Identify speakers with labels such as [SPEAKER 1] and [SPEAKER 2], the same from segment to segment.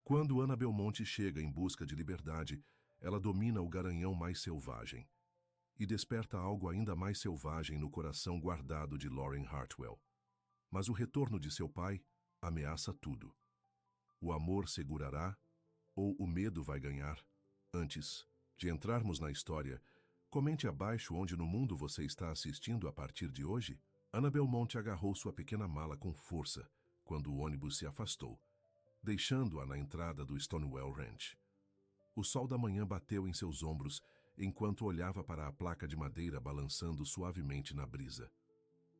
[SPEAKER 1] Quando Ana Belmonte chega em busca de liberdade, ela domina o garanhão mais selvagem e desperta algo ainda mais selvagem no coração guardado de Lauren Hartwell. Mas o retorno de seu pai ameaça tudo. O amor segurará ou o medo vai ganhar? Antes de entrarmos na história, comente abaixo onde no mundo você está assistindo a partir de hoje. Ana Belmonte agarrou sua pequena mala com força quando o ônibus se afastou, deixando-a na entrada do Stonewall Ranch. O sol da manhã bateu em seus ombros enquanto olhava para a placa de madeira balançando suavemente na brisa.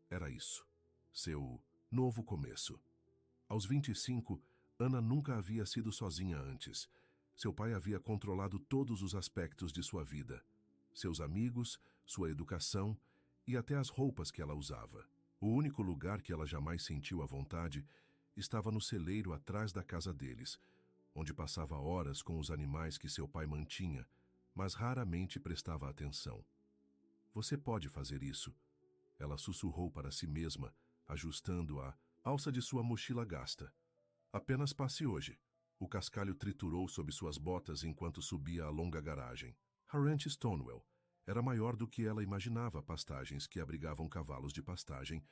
[SPEAKER 1] Era isso, seu novo começo. Aos 25, Ana nunca havia sido sozinha antes. Seu pai havia controlado todos os aspectos de sua vida. Seus amigos, sua educação e até as roupas que ela usava. O único lugar que ela jamais sentiu à vontade estava no celeiro atrás da casa deles, onde passava horas com os animais que seu pai mantinha, mas raramente prestava atenção. Você pode fazer isso, ela sussurrou para si mesma, ajustando a alça de sua mochila gasta. Apenas passe hoje. O cascalho triturou sob suas botas enquanto subia a longa garagem. A Ranch Stonewall era maior do que ela imaginava. Pastagens que abrigavam cavalos de pastagem,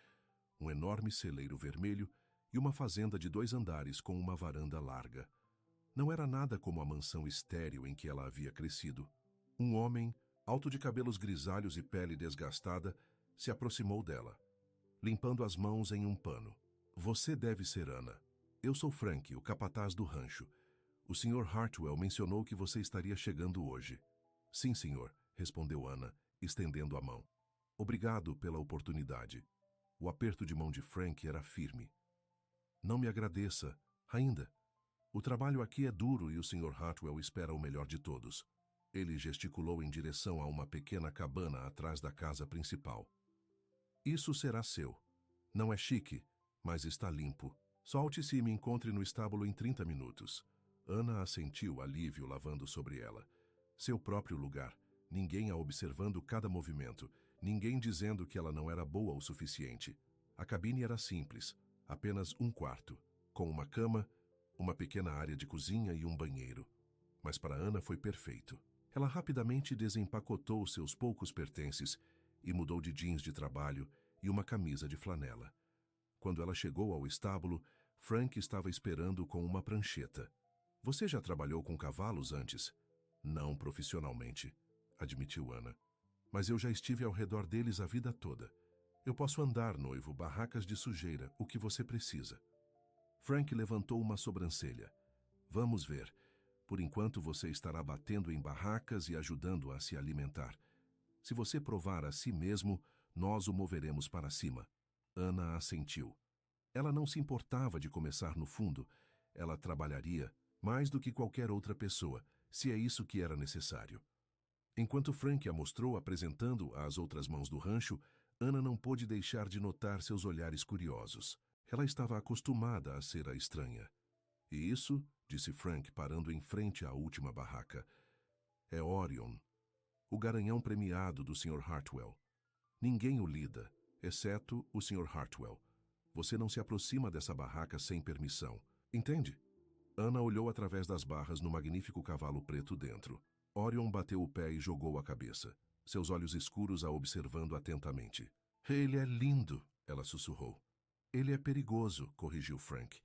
[SPEAKER 1] um enorme celeiro vermelho e uma fazenda de 2 andares com uma varanda larga. Não era nada como a mansão estéril em que ela havia crescido. Um homem, alto de cabelos grisalhos e pele desgastada, se aproximou dela, limpando as mãos em um pano. Você deve ser Ana. Eu sou Frank, o capataz do rancho. O Sr. Hartwell mencionou que você estaria chegando hoje. Sim, senhor, respondeu Ana, estendendo a mão. Obrigado pela oportunidade. O aperto de mão de Frank era firme. Não me agradeça, ainda. O trabalho aqui é duro e o Sr. Hartwell espera o melhor de todos. Ele gesticulou em direção a uma pequena cabana atrás da casa principal. Isso será seu. Não é chique, mas está limpo. Solte-se e me encontre no estábulo em 30 minutos. Ana assentiu, alívio lavando sobre ela. Seu próprio lugar. Ninguém a observando cada movimento. Ninguém dizendo que ela não era boa o suficiente. A cabine era simples. Apenas um quarto, com uma cama, uma pequena área de cozinha e um banheiro. Mas para Ana foi perfeito. Ela rapidamente desempacotou seus poucos pertences e mudou de jeans de trabalho e uma camisa de flanela. Quando ela chegou ao estábulo, Frank estava esperando com uma prancheta. Você já trabalhou com cavalos antes? Não profissionalmente, admitiu Ana. Mas eu já estive ao redor deles a vida toda. Eu posso andar, noivo, barracas de sujeira, o que você precisa. Frank levantou uma sobrancelha. Vamos ver. Por enquanto você estará batendo em barracas e ajudando a se alimentar. Se você provar a si mesmo, nós o moveremos para cima. Ana assentiu. Ela não se importava de começar no fundo. Ela trabalharia mais do que qualquer outra pessoa, se é isso que era necessário. Enquanto Frank a mostrou apresentando às outras mãos do rancho, Ana não pôde deixar de notar seus olhares curiosos. Ela estava acostumada a ser a estranha. E isso, disse Frank parando em frente à última barraca, é Orion, o garanhão premiado do Sr. Hartwell. Ninguém o lida, exceto o Sr. Hartwell. Você não se aproxima dessa barraca sem permissão. Entende? Ana olhou através das barras no magnífico cavalo preto dentro. Orion bateu o pé e jogou a cabeça, seus olhos escuros a observando atentamente. Ele é lindo, ela sussurrou. Ele é perigoso, corrigiu Frank.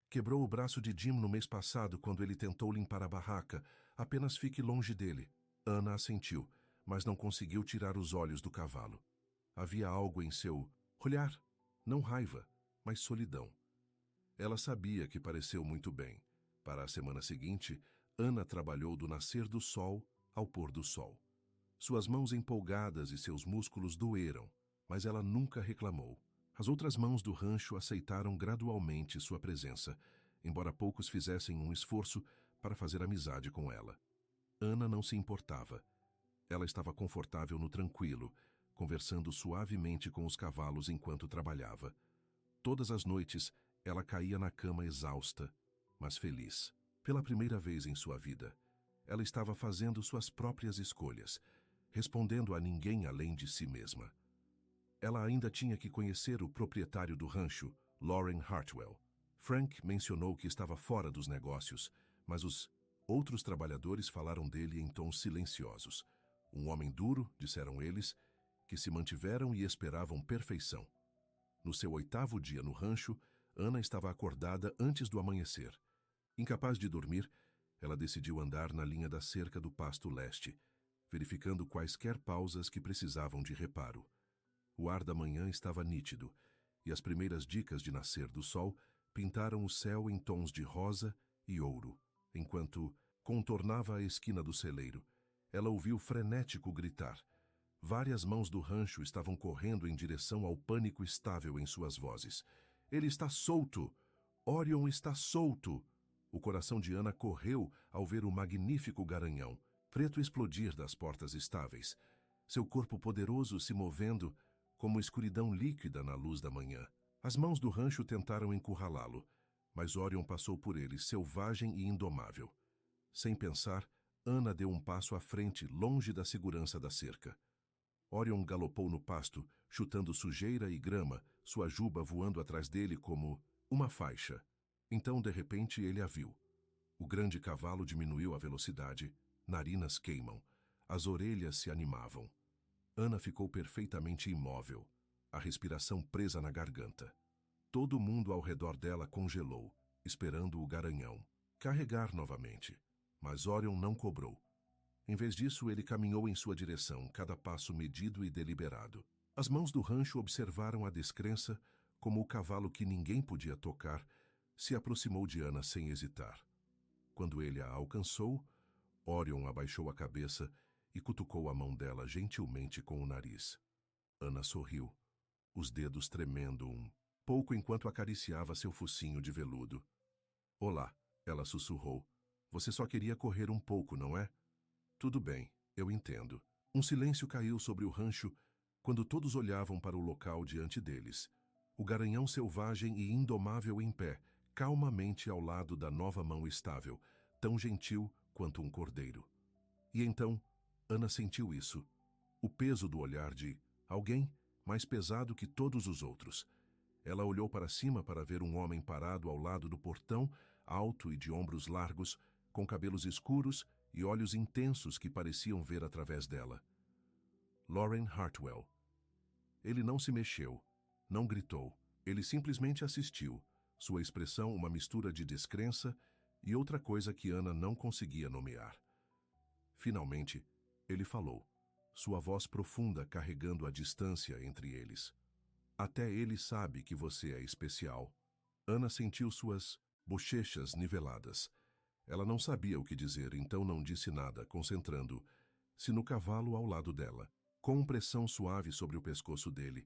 [SPEAKER 1] Quebrou o braço de Jim no mês passado quando ele tentou limpar a barraca. Apenas fique longe dele. Ana assentiu, mas não conseguiu tirar os olhos do cavalo. Havia algo em seu olhar, não raiva, mas solidão. Ela sabia que pareceu muito bem. Para a semana seguinte, Ana trabalhou do nascer do sol ao pôr do sol. Suas mãos empolgadas e seus músculos doeram, mas ela nunca reclamou. As outras mãos do rancho aceitaram gradualmente sua presença, embora poucos fizessem um esforço para fazer amizade com ela. Ana não se importava. Ela estava confortável no tranquilo, conversando suavemente com os cavalos enquanto trabalhava. Todas as noites, ela caía na cama exausta, mas feliz. Pela primeira vez em sua vida, ela estava fazendo suas próprias escolhas, respondendo a ninguém além de si mesma. Ela ainda tinha que conhecer o proprietário do rancho, Lauren Hartwell. Frank mencionou que estava fora dos negócios, Mas os outros trabalhadores falaram dele em tons silenciosos. Um homem duro, disseram eles, que se mantiveram e esperavam perfeição. No seu 8º dia no rancho, Ana estava acordada antes do amanhecer. Incapaz de dormir, ela decidiu andar na linha da cerca do pasto leste, verificando quaisquer pausas que precisavam de reparo. O ar da manhã estava nítido, e as primeiras dicas de nascer do sol pintaram o céu em tons de rosa e ouro. Enquanto contornava a esquina do celeiro, ela ouviu frenético gritar. Várias mãos do rancho estavam correndo em direção ao pânico estável em suas vozes. Ele está solto! Orion está solto! O coração de Ana correu ao ver o magnífico garanhão, preto explodir das portas estáveis, seu corpo poderoso se movendo como escuridão líquida na luz da manhã. As mãos do rancho tentaram encurralá-lo, mas Orion passou por ele, selvagem e indomável. Sem pensar, Ana deu um passo à frente, longe da segurança da cerca. Orion galopou no pasto, chutando sujeira e grama, sua juba voando atrás dele como uma faixa. Então, de repente, ele a viu. O grande cavalo diminuiu a velocidade, narinas queimam, as orelhas se animavam. Ana ficou perfeitamente imóvel, a respiração presa na garganta. Todo mundo ao redor dela congelou, esperando o garanhão carregar novamente. Mas Orion não cobrou. Em vez disso, ele caminhou em sua direção, cada passo medido e deliberado. As mãos do rancho observaram a descrença, como o cavalo que ninguém podia tocar se aproximou de Ana sem hesitar. Quando ele a alcançou, Orion abaixou a cabeça e cutucou a mão dela gentilmente com o nariz. Ana sorriu, os dedos tremendo um pouco enquanto acariciava seu focinho de veludo. Olá, ela sussurrou. Você só queria correr um pouco, não é? Tudo bem, eu entendo. Um silêncio caiu sobre o rancho quando todos olhavam para o local diante deles. O garanhão selvagem e indomável em pé, calmamente ao lado da nova mão estável, tão gentil quanto um cordeiro. E então, Ana sentiu isso. O peso do olhar de alguém mais pesado que todos os outros. Ela olhou para cima para ver um homem parado ao lado do portão, alto e de ombros largos, com cabelos escuros e olhos intensos que pareciam ver através dela. Loren Hartwell. Ele não se mexeu, não gritou. Ele simplesmente assistiu, sua expressão uma mistura de descrença e outra coisa que Ana não conseguia nomear. Finalmente, ele falou, sua voz profunda carregando a distância entre eles. Até ele sabe que você é especial. Ana sentiu suas bochechas niveladas. Ela não sabia o que dizer, então não disse nada, concentrando-se no cavalo ao lado dela. Com pressão suave sobre o pescoço dele,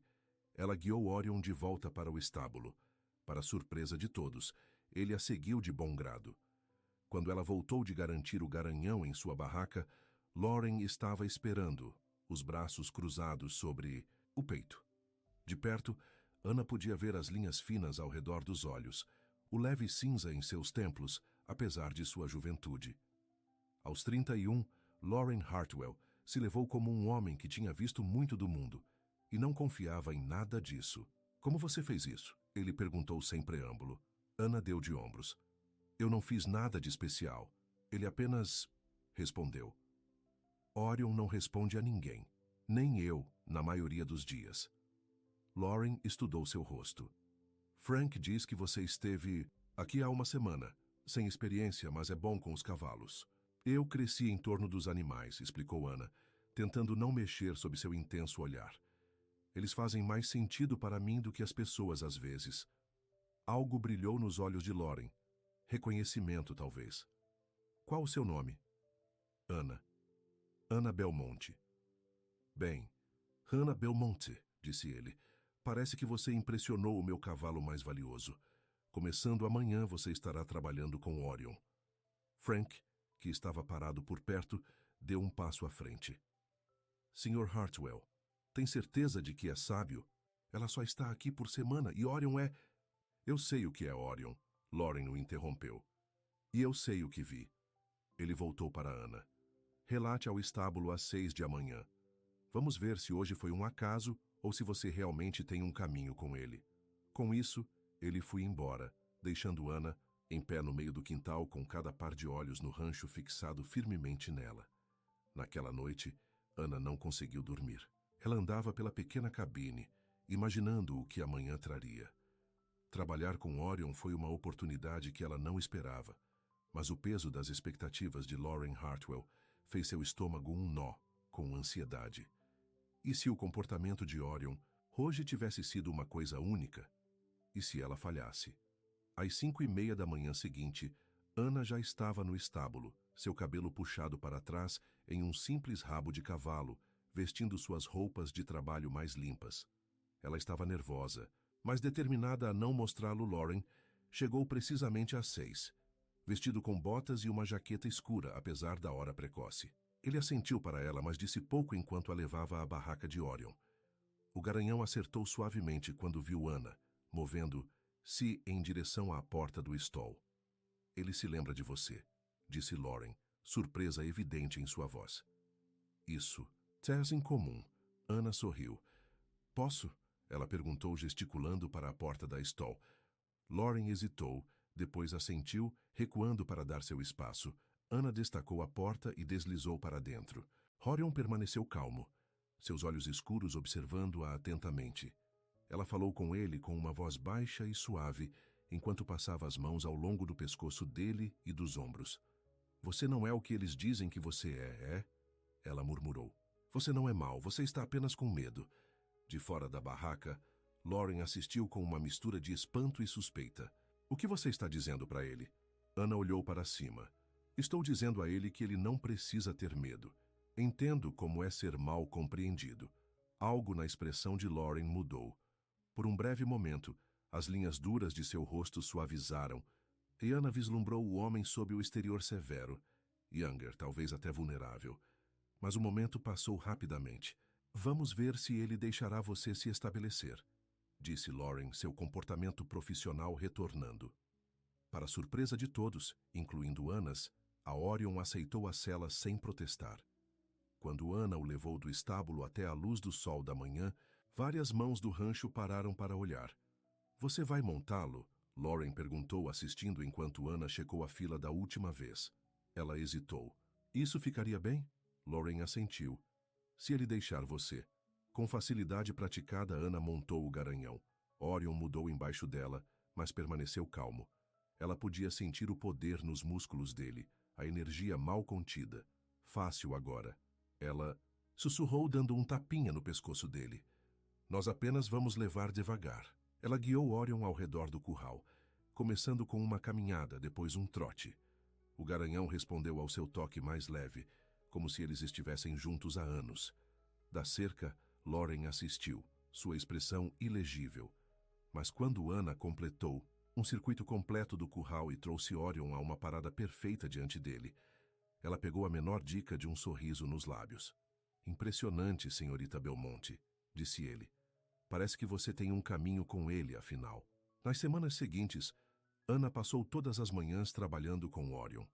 [SPEAKER 1] ela guiou Orion de volta para o estábulo. Para surpresa de todos, ele a seguiu de bom grado. Quando ela voltou de garantir o garanhão em sua barraca, Loren estava esperando, os braços cruzados sobre o peito. De perto, Ana podia ver as linhas finas ao redor dos olhos, o leve cinza em seus templos, apesar de sua juventude. Aos 31, Loren Hartwell se levou como um homem que tinha visto muito do mundo e não confiava em nada disso. Como você fez isso? Ele perguntou sem preâmbulo. Ana deu de ombros. Eu não fiz nada de especial. Ele apenas respondeu. Orion não responde a ninguém, nem eu, na maioria dos dias. Loren estudou seu rosto. Frank diz que você esteve aqui há uma semana, sem experiência, mas é bom com os cavalos. Eu cresci em torno dos animais, explicou Ana, tentando não mexer sob seu intenso olhar. Eles fazem mais sentido para mim do que as pessoas às vezes. Algo brilhou nos olhos de Loren. Reconhecimento, talvez. Qual o seu nome? Ana. Ana Belmonte. Bem, Hannah Belmonte, disse ele. Parece que você impressionou o meu cavalo mais valioso. Começando amanhã, você estará trabalhando com Orion. Frank, que estava parado por perto, deu um passo à frente. Sr. Hartwell, tem certeza de que é sábio? Ela só está aqui por semana e Orion é... Eu sei o que é Orion, Loren o interrompeu. E eu sei o que vi. Ele voltou para Ana. Relate ao estábulo às 6 da manhã. Vamos ver se hoje foi um acaso ou se você realmente tem um caminho com ele. Com isso, ele foi embora, deixando Ana em pé no meio do quintal com cada par de olhos no rancho fixado firmemente nela. Naquela noite, Ana não conseguiu dormir. Ela andava pela pequena cabine, imaginando o que amanhã traria. Trabalhar com Orion foi uma oportunidade que ela não esperava, mas o peso das expectativas de Lauren Hartwell fez seu estômago um nó, com ansiedade. E se o comportamento de Orion hoje tivesse sido uma coisa única? E se ela falhasse? Às 5:30 da manhã seguinte, Ana já estava no estábulo, seu cabelo puxado para trás em um simples rabo de cavalo, vestindo suas roupas de trabalho mais limpas. Ela estava nervosa, mas determinada a não mostrá-lo Lauren, chegou precisamente às 6, vestido com botas e uma jaqueta escura, apesar da hora precoce. Ele assentiu para ela, mas disse pouco enquanto a levava à barraca de Orion. O garanhão acertou suavemente quando viu Ana, movendo-se em direção à porta do stall. Ele se lembra de você, disse Lauren, surpresa evidente em sua voz. Isso, temos em comum. Ana sorriu. Posso? Ela perguntou, gesticulando para a porta da stall. Lauren hesitou, depois assentiu, recuando para dar seu espaço. Ana destacou a porta e deslizou para dentro. Orion permaneceu calmo, seus olhos escuros observando-a atentamente. Ela falou com ele com uma voz baixa e suave, enquanto passava as mãos ao longo do pescoço dele e dos ombros. Você não é o que eles dizem que você é? Ela murmurou. Você não é mau, você está apenas com medo. De fora da barraca, Lauren assistiu com uma mistura de espanto e suspeita. O que você está dizendo para ele? Ana olhou para cima. Estou dizendo a ele que ele não precisa ter medo. Entendo como é ser mal compreendido. Algo na expressão de Lauren mudou. Por um breve momento, as linhas duras de seu rosto suavizaram, e Ana vislumbrou o homem sob o exterior severo, Younger, talvez até vulnerável. Mas o momento passou rapidamente. Vamos ver se ele deixará você se estabelecer, disse Lauren, seu comportamento profissional retornando. Para surpresa de todos, incluindo Anas, a Orion aceitou a cela sem protestar. Quando Ana o levou do estábulo até a luz do sol da manhã, várias mãos do rancho pararam para olhar. Você vai montá-lo? Lauren perguntou, assistindo enquanto Ana checou a fila da última vez. Ela hesitou. Isso ficaria bem? Lauren assentiu. Se ele deixar você. Com facilidade praticada, Ana montou o garanhão. Orion mudou embaixo dela, mas permaneceu calmo. Ela podia sentir o poder nos músculos dele, a energia mal contida. Fácil agora. Ela sussurrou, dando um tapinha no pescoço dele. Nós apenas vamos levar devagar. Ela guiou Orion ao redor do curral, começando com uma caminhada, depois um trote. O garanhão respondeu ao seu toque mais leve, como se eles estivessem juntos há anos. Da cerca, Lauren assistiu, sua expressão ilegível. Mas quando Ana completou um circuito completo do curral e trouxe Orion a uma parada perfeita diante dele, ela pegou a menor dica de um sorriso nos lábios. Impressionante, senhorita Belmonte, disse ele. Parece que você tem um caminho com ele, afinal. Nas semanas seguintes, Ana passou todas as manhãs trabalhando com Orion.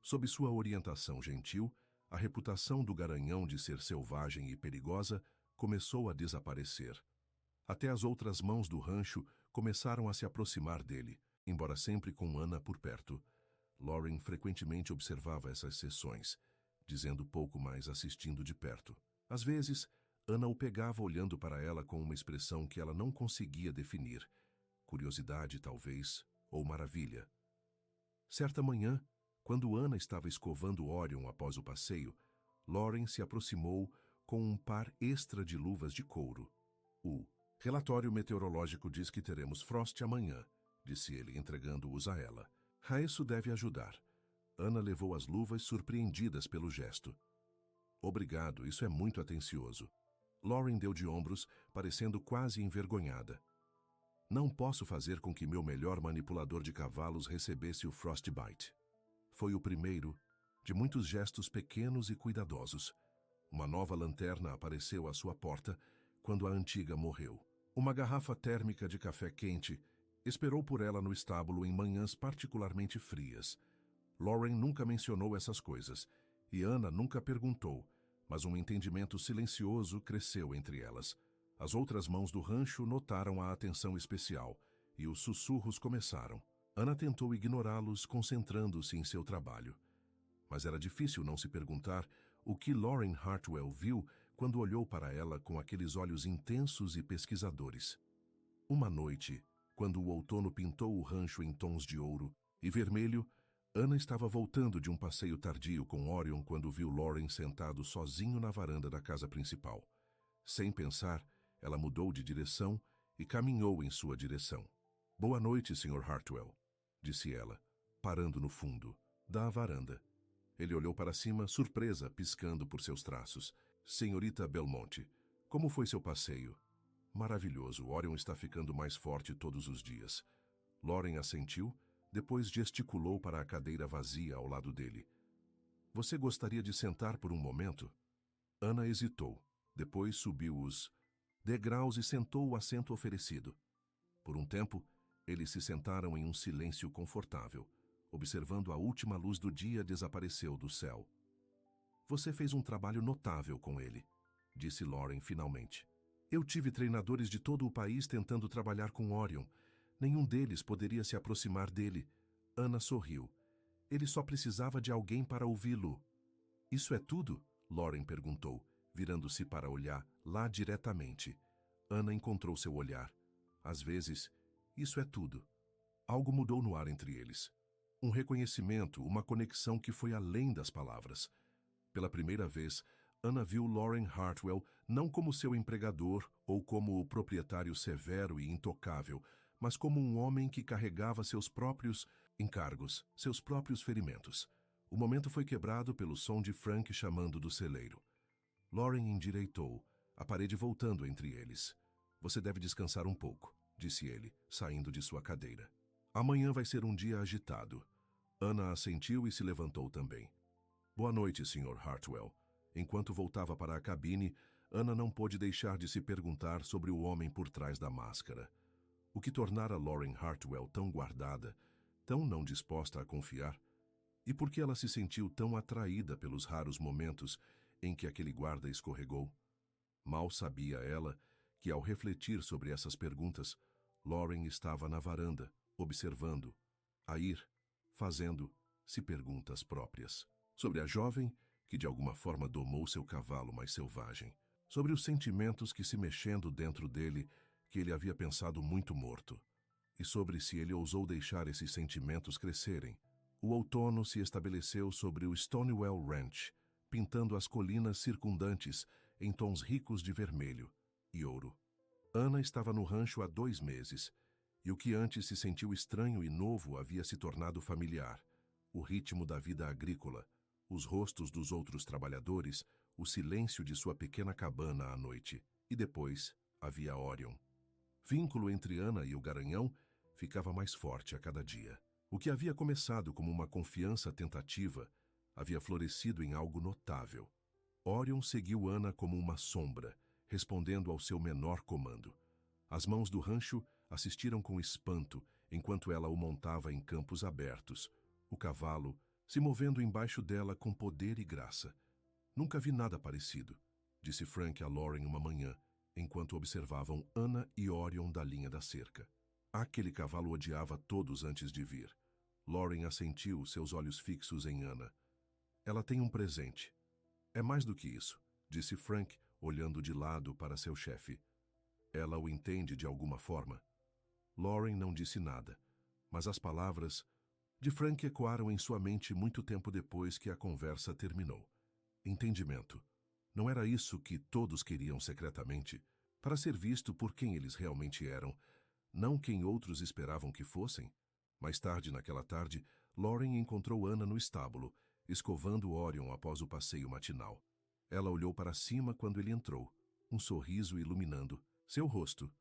[SPEAKER 1] Sob sua orientação gentil, a reputação do garanhão de ser selvagem e perigosa começou a desaparecer. Até as outras mãos do rancho começaram a se aproximar dele, embora sempre com Ana por perto. Lauren frequentemente observava essas sessões, dizendo pouco mais assistindo de perto. Às vezes, Ana o pegava olhando para ela com uma expressão que ela não conseguia definir. Curiosidade, talvez, ou maravilha. Certa manhã, quando Ana estava escovando Orion após o passeio, Lauren se aproximou com um par extra de luvas de couro. O relatório meteorológico diz que teremos frost amanhã, disse ele, entregando-os a ela. Isso deve ajudar. Ana levou as luvas, surpreendidas pelo gesto. Obrigado, isso é muito atencioso. Lauren deu de ombros, parecendo quase envergonhada. Não posso fazer com que meu melhor manipulador de cavalos recebesse o frostbite. Foi o primeiro de muitos gestos pequenos e cuidadosos. Uma nova lanterna apareceu à sua porta quando a antiga morreu. Uma garrafa térmica de café quente esperou por ela no estábulo em manhãs particularmente frias. Lauren nunca mencionou essas coisas, e Ana nunca perguntou, mas um entendimento silencioso cresceu entre elas. As outras mãos do rancho notaram a atenção especial, e os sussurros começaram. Ana tentou ignorá-los, concentrando-se em seu trabalho. Mas era difícil não se perguntar o que Lauren Hartwell viu quando olhou para ela com aqueles olhos intensos e pesquisadores. Uma noite, quando o outono pintou o rancho em tons de ouro e vermelho, Ana estava voltando de um passeio tardio com Orion quando viu Lauren sentado sozinho na varanda da casa principal. Sem pensar, ela mudou de direção e caminhou em sua direção. "Boa noite, Sr. Hartwell", disse ela, parando no fundo da varanda. Ele olhou para cima, surpresa, piscando por seus traços. "Senhorita Belmonte, como foi seu passeio?" "Maravilhoso, Orion está ficando mais forte todos os dias." Lauren assentiu, depois gesticulou para a cadeira vazia ao lado dele. "Você gostaria de sentar por um momento?" Ana hesitou. Depois subiu os degraus e sentou o assento oferecido. Por um tempo, eles se sentaram em um silêncio confortável, observando a última luz do dia desapareceu do céu. "Você fez um trabalho notável com ele", disse Lauren finalmente. "Eu tive treinadores de todo o país tentando trabalhar com Orion. Nenhum deles poderia se aproximar dele." Ana sorriu. "Ele só precisava de alguém para ouvi-lo." "Isso é tudo?" Lauren perguntou, virando-se para olhar lá diretamente. Ana encontrou seu olhar. "Às vezes, isso é tudo." Algo mudou no ar entre eles. Um reconhecimento, uma conexão que foi além das palavras. Pela primeira vez, Ana viu Lauren Hartwell não como seu empregador ou como o proprietário severo e intocável, mas como um homem que carregava seus próprios encargos, seus próprios ferimentos. O momento foi quebrado pelo som de Frank chamando do celeiro. Lauren endireitou, a parede voltando entre eles. "Você deve descansar um pouco", disse ele, saindo de sua cadeira. "Amanhã vai ser um dia agitado." Ana assentiu e se levantou também. "Boa noite, Sr. Hartwell." Enquanto voltava para a cabine, Ana não pôde deixar de se perguntar sobre o homem por trás da máscara. O que tornara Lauren Hartwell tão guardada, tão não disposta a confiar? E por que ela se sentiu tão atraída pelos raros momentos em que aquele guarda escorregou? Mal sabia ela que, ao refletir sobre essas perguntas, Lauren estava na varanda, observando, a ir, fazendo-se perguntas próprias. Sobre a jovem que de alguma forma domou seu cavalo mais selvagem. Sobre os sentimentos que se mexendo dentro dele que ele havia pensado muito morto. E sobre se ele ousou deixar esses sentimentos crescerem. O outono se estabeleceu sobre o Stonewell Ranch, pintando as colinas circundantes em tons ricos de vermelho e ouro. Ana estava no rancho há 2 meses, e o que antes se sentiu estranho e novo havia se tornado familiar. O ritmo da vida agrícola, os rostos dos outros trabalhadores, o silêncio de sua pequena cabana à noite. E depois havia Orion. Vínculo entre Ana e o garanhão ficava mais forte a cada dia. O que havia começado como uma confiança tentativa havia florescido em algo notável. Orion seguiu Ana como uma sombra, respondendo ao seu menor comando. As mãos do rancho assistiram com espanto enquanto ela o montava em campos abertos, o cavalo se movendo embaixo dela com poder e graça. "Nunca vi nada parecido", disse Frank a Lauren uma manhã, enquanto observavam Ana e Orion da linha da cerca. Aquele cavalo odiava todos antes de vir. Lauren assentiu, seus olhos fixos em Ana. "Ela tem um presente." "É mais do que isso", disse Frank, olhando de lado para seu chefe. "Ela o entende de alguma forma?" Lauren não disse nada, mas as palavras de Frank ecoaram em sua mente muito tempo depois que a conversa terminou. Entendimento. Não era isso que todos queriam secretamente, para ser visto por quem eles realmente eram, não quem outros esperavam que fossem? Mais tarde, naquela tarde, Lauren encontrou Ana no estábulo, escovando Orion após o passeio matinal. Ela olhou para cima quando ele entrou, um sorriso iluminando seu rosto.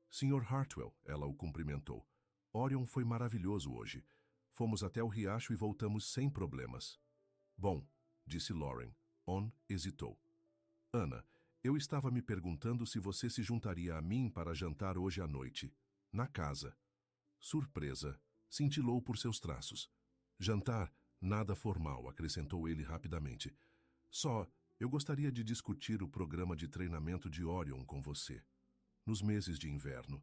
[SPEAKER 1] "Sr. Hartwell", ela o cumprimentou. "Orion foi maravilhoso hoje. Fomos até o riacho e voltamos sem problemas." "Bom", disse Lauren. On hesitou. "Ana, eu estava me perguntando se você se juntaria a mim para jantar hoje à noite, na casa." Surpresa cintilou por seus traços. "Jantar, nada formal", acrescentou ele rapidamente. Eu gostaria de discutir o programa de treinamento de Orion com você. Nos meses de inverno."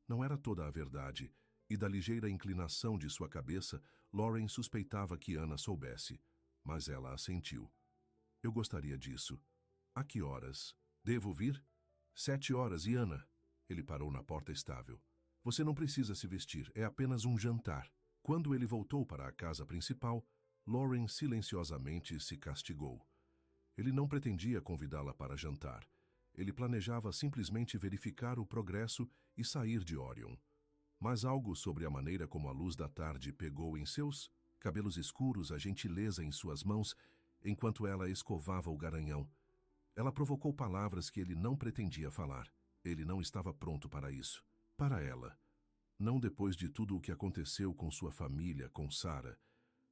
[SPEAKER 1] Não era toda a verdade, E da ligeira inclinação de sua cabeça, Lauren suspeitava que Ana soubesse, mas ela assentiu. Eu gostaria disso. A que horas? Devo vir? 7 horas, e Ana? Ele parou na porta estável. Você não precisa se vestir, é apenas um jantar. Quando ele voltou para a casa principal, Lauren silenciosamente se castigou. Ele não pretendia convidá-la para jantar. Ele planejava simplesmente verificar o progresso e sair de Orion. Mas algo sobre a maneira como a luz da tarde pegou em seus cabelos escuros, a gentileza em suas mãos, enquanto ela escovava o garanhão. Ela provocou palavras que ele não pretendia falar. Ele não estava pronto para isso. Para ela. Não depois de tudo o que aconteceu com sua família, com Sarah.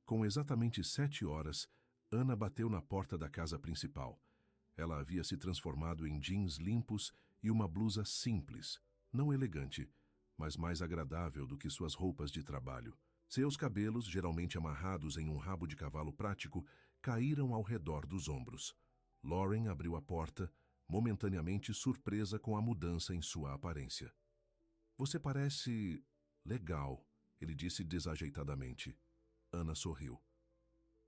[SPEAKER 1] Com exatamente 7 horas, Ana bateu na porta da casa principal. Ela havia se transformado em jeans limpos e uma blusa simples, não elegante, mas mais agradável do que suas roupas de trabalho. Seus cabelos, geralmente amarrados em um rabo de cavalo prático, caíram ao redor dos ombros. Lauren abriu a porta, momentaneamente surpresa com a mudança em sua aparência. Você parece legal, ele disse desajeitadamente. Ana sorriu.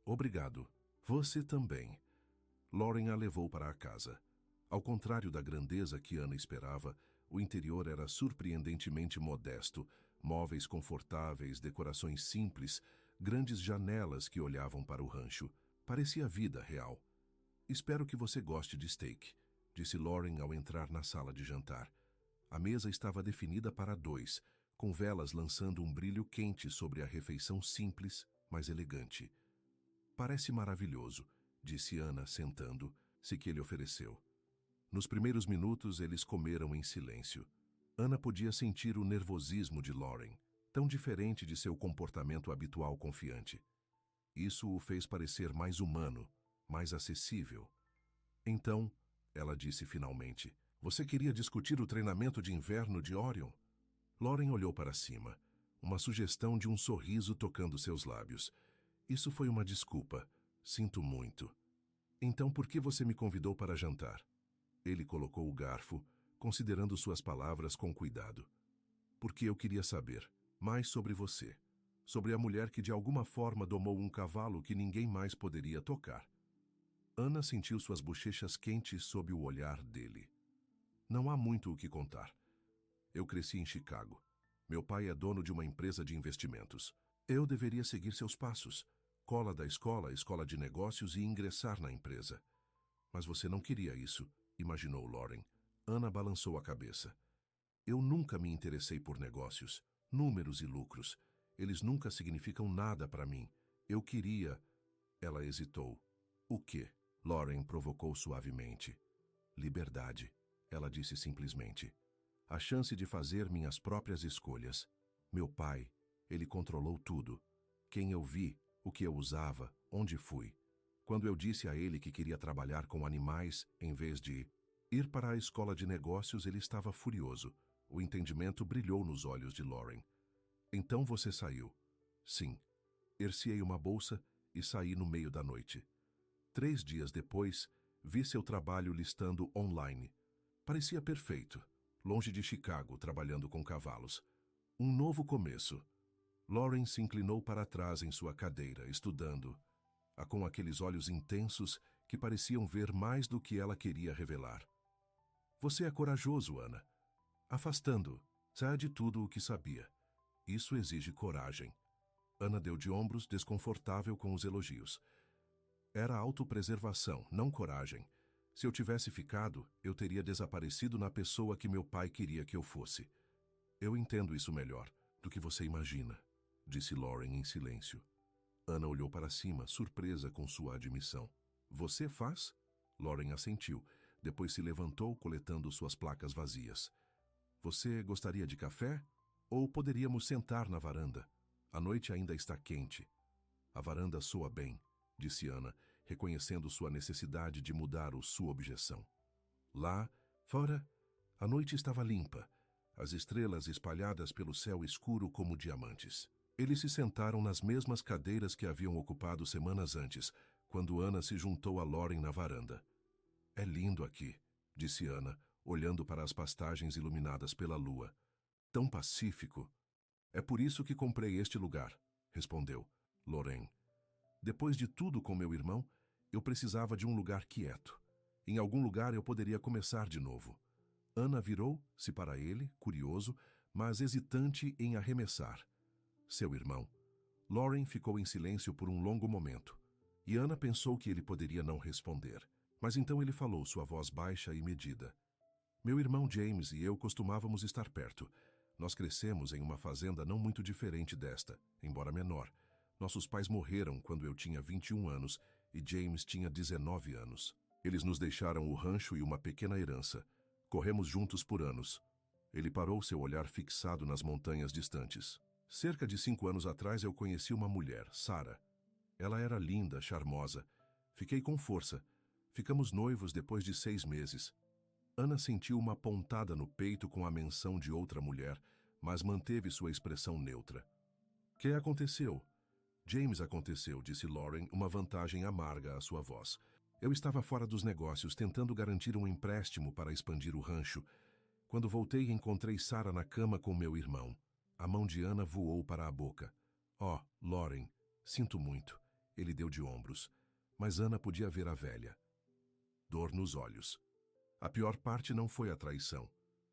[SPEAKER 1] Obrigado. Você também. Lauren a levou para a casa. Ao contrário da grandeza que Ana esperava, o interior era surpreendentemente modesto, móveis confortáveis, decorações simples, grandes janelas que olhavam para o rancho. Parecia vida real. Espero que você goste de steak, disse Lauren ao entrar na sala de jantar. A mesa estava definida para 2, com velas lançando um brilho quente sobre a refeição simples, mas elegante. Parece maravilhoso, disse Ana, sentando-se que ele ofereceu. Nos primeiros minutos, eles comeram em silêncio. Ana podia sentir o nervosismo de Lauren, tão diferente de seu comportamento habitual confiante. Isso o fez parecer mais humano, mais acessível. Então, ela disse finalmente, você queria discutir o treinamento de inverno de Orion? Lauren olhou para cima, uma sugestão de um sorriso tocando seus lábios. Isso foi uma desculpa. Sinto muito. Então por que você me convidou para jantar? Ele colocou o garfo, considerando suas palavras com cuidado. Porque eu queria saber mais sobre você, sobre a mulher que de alguma forma domou um cavalo que ninguém mais poderia tocar. Ana sentiu suas bochechas quentes sob o olhar dele. Não há muito o que contar. Eu cresci em Chicago. Meu pai é dono de uma empresa de investimentos. Eu deveria seguir seus passos. Cola da escola, escola de negócios e ingressar na empresa. Mas você não queria isso, imaginou Lauren. Ana balançou a cabeça. Eu nunca me interessei por negócios, números e lucros. Eles nunca significam nada para mim. Eu queria... Ela hesitou. O quê? Lauren provocou suavemente. Liberdade, ela disse simplesmente. A chance de fazer minhas próprias escolhas. Meu pai, ele controlou tudo. Quem eu vi, o que eu usava, onde fui. Quando eu disse a ele que queria trabalhar com animais, em vez de ir para a escola de negócios, ele estava furioso. O entendimento brilhou nos olhos de Lauren. Então você saiu. Sim. Erciei uma bolsa e saí no meio da noite. 3 dias depois, vi seu trabalho listando online. Parecia perfeito. Longe de Chicago, trabalhando com cavalos. Um novo começo. Lauren se inclinou para trás em sua cadeira, estudando, com aqueles olhos intensos que pareciam ver mais do que ela queria revelar. Você é corajoso, Ana. Afastando-se de tudo o que sabia. Isso exige coragem. Ana deu de ombros, desconfortável com os elogios. Era autopreservação, não coragem. Se eu tivesse ficado, eu teria desaparecido na pessoa que meu pai queria que eu fosse. Eu entendo isso melhor do que você imagina, disse Lauren em silêncio. Ana olhou para cima, surpresa com sua admissão. Você faz? Lauren assentiu, depois se levantou, coletando suas placas vazias. Você gostaria de café? Ou poderíamos sentar na varanda? A noite ainda está quente. A varanda soa bem, disse Ana, reconhecendo sua necessidade de mudar sua objeção. Lá, fora, a noite estava limpa, as estrelas espalhadas pelo céu escuro como diamantes. Eles se sentaram nas mesmas cadeiras que haviam ocupado semanas antes, quando Ana se juntou a Lauren na varanda. É lindo aqui, disse Ana, olhando para as pastagens iluminadas pela lua. Tão pacífico. É por isso que comprei este lugar, respondeu Lorraine. Depois de tudo com meu irmão, eu precisava de um lugar quieto. Em algum lugar eu poderia começar de novo. Ana virou-se para ele, curioso, mas hesitante em arremessar. Seu irmão. Lauren ficou em silêncio por um longo momento, e Ana pensou que ele poderia não responder. Mas então ele falou, sua voz baixa e medida. Meu irmão James e eu costumávamos estar perto. Nós crescemos em uma fazenda não muito diferente desta, embora menor. Nossos pais morreram quando eu tinha 21 anos e James tinha 19 anos. Eles nos deixaram o rancho e uma pequena herança. Corremos juntos por anos. Ele parou, seu olhar fixado nas montanhas distantes. Cerca de 5 anos atrás eu conheci uma mulher, Sarah. Ela era linda, charmosa. Fiquei com força. Ficamos noivos depois de 6 meses. Ana sentiu uma pontada no peito com a menção de outra mulher, mas manteve sua expressão neutra. Que aconteceu? James aconteceu, disse Lauren, uma vantagem amarga à sua voz. Eu estava fora dos negócios, tentando garantir um empréstimo para expandir o rancho. Quando voltei, encontrei Sarah na cama com meu irmão. A mão de Ana voou para a boca. Oh, Lauren, sinto muito. Ele deu de ombros. Mas Ana podia ver a velha. Dor nos olhos. A pior parte não foi a traição.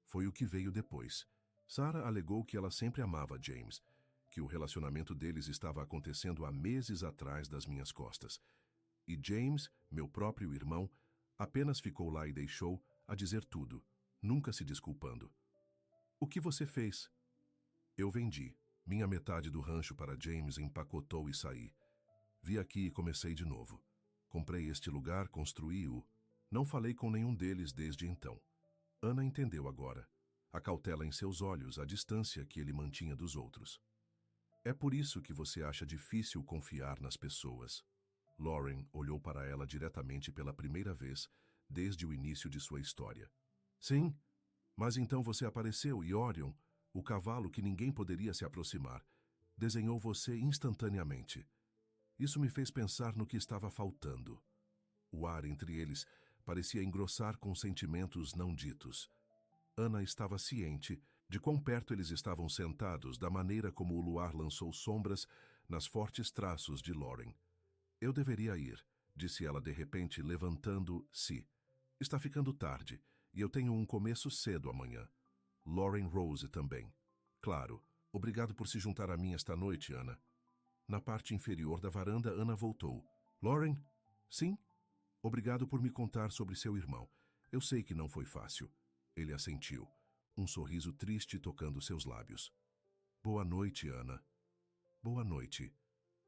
[SPEAKER 1] Foi o que veio depois. Sarah alegou que ela sempre amava James, que o relacionamento deles estava acontecendo há meses atrás das minhas costas. E James, meu próprio irmão, apenas ficou lá e deixou a dizer tudo, nunca se desculpando. O que você fez? Eu vendi. Minha metade do rancho para James, empacotou e saí. Vi aqui e comecei de novo. Comprei este lugar, construí-o. Não falei com nenhum deles desde então. Ana entendeu agora. A cautela em seus olhos, a distância que ele mantinha dos outros. É por isso que você acha difícil confiar nas pessoas. Lauren olhou para ela diretamente pela primeira vez desde o início de sua história. Sim, mas então você apareceu e Orion, o cavalo que ninguém poderia se aproximar, desenhou você instantaneamente. Isso me fez pensar no que estava faltando. O ar entre eles parecia engrossar com sentimentos não ditos. Ana estava ciente de quão perto eles estavam sentados, da maneira como o luar lançou sombras nas fortes traços de Lauren. Eu deveria ir, disse ela de repente, levantando-se. Está ficando tarde, e eu tenho um começo cedo amanhã. Lauren Rose também. Claro, obrigado por se juntar a mim esta noite, Ana. Na parte inferior da varanda, Ana voltou. Lauren? Sim? Obrigado por me contar sobre seu irmão. Eu sei que não foi fácil. Ele assentiu, um sorriso triste tocando seus lábios. Boa noite, Ana. Boa noite.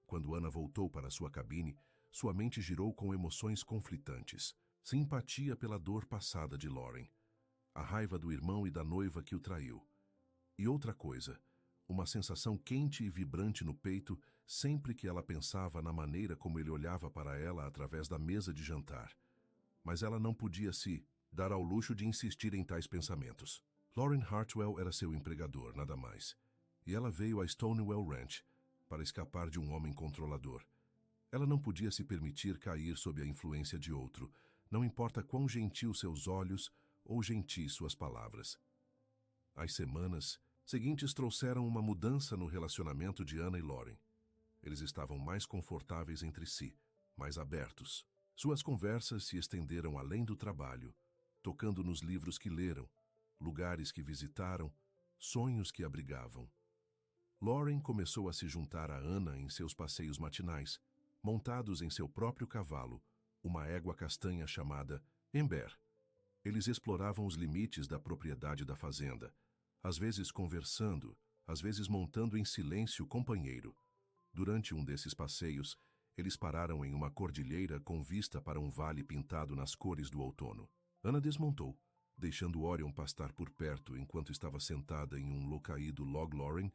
[SPEAKER 1] Quando Ana voltou para sua cabine, sua mente girou com emoções conflitantes. Simpatia pela dor passada de Lauren, a raiva do irmão e da noiva que o traiu. E outra coisa, uma sensação quente e vibrante no peito sempre que ela pensava na maneira como ele olhava para ela através da mesa de jantar. Mas ela não podia se dar ao luxo de insistir em tais pensamentos. Lauren Hartwell era seu empregador, nada mais. E ela veio a Stonewell Ranch para escapar de um homem controlador. Ela não podia se permitir cair sob a influência de outro, não importa quão gentil seus olhos ou gentis suas palavras. As semanas seguintes trouxeram uma mudança no relacionamento de Ana e Lauren. Eles estavam mais confortáveis entre si, mais abertos. Suas conversas se estenderam além do trabalho, tocando nos livros que leram, lugares que visitaram, sonhos que abrigavam. Lauren começou a se juntar a Ana em seus passeios matinais, montados em seu próprio cavalo, uma égua castanha chamada Ember. Eles exploravam os limites da propriedade da fazenda, às vezes conversando, às vezes montando em silêncio o companheiro. Durante um desses passeios, eles pararam em uma cordilheira com vista para um vale pintado nas cores do outono. Ana desmontou, deixando Orion pastar por perto enquanto estava sentada em um locaído log. Lauren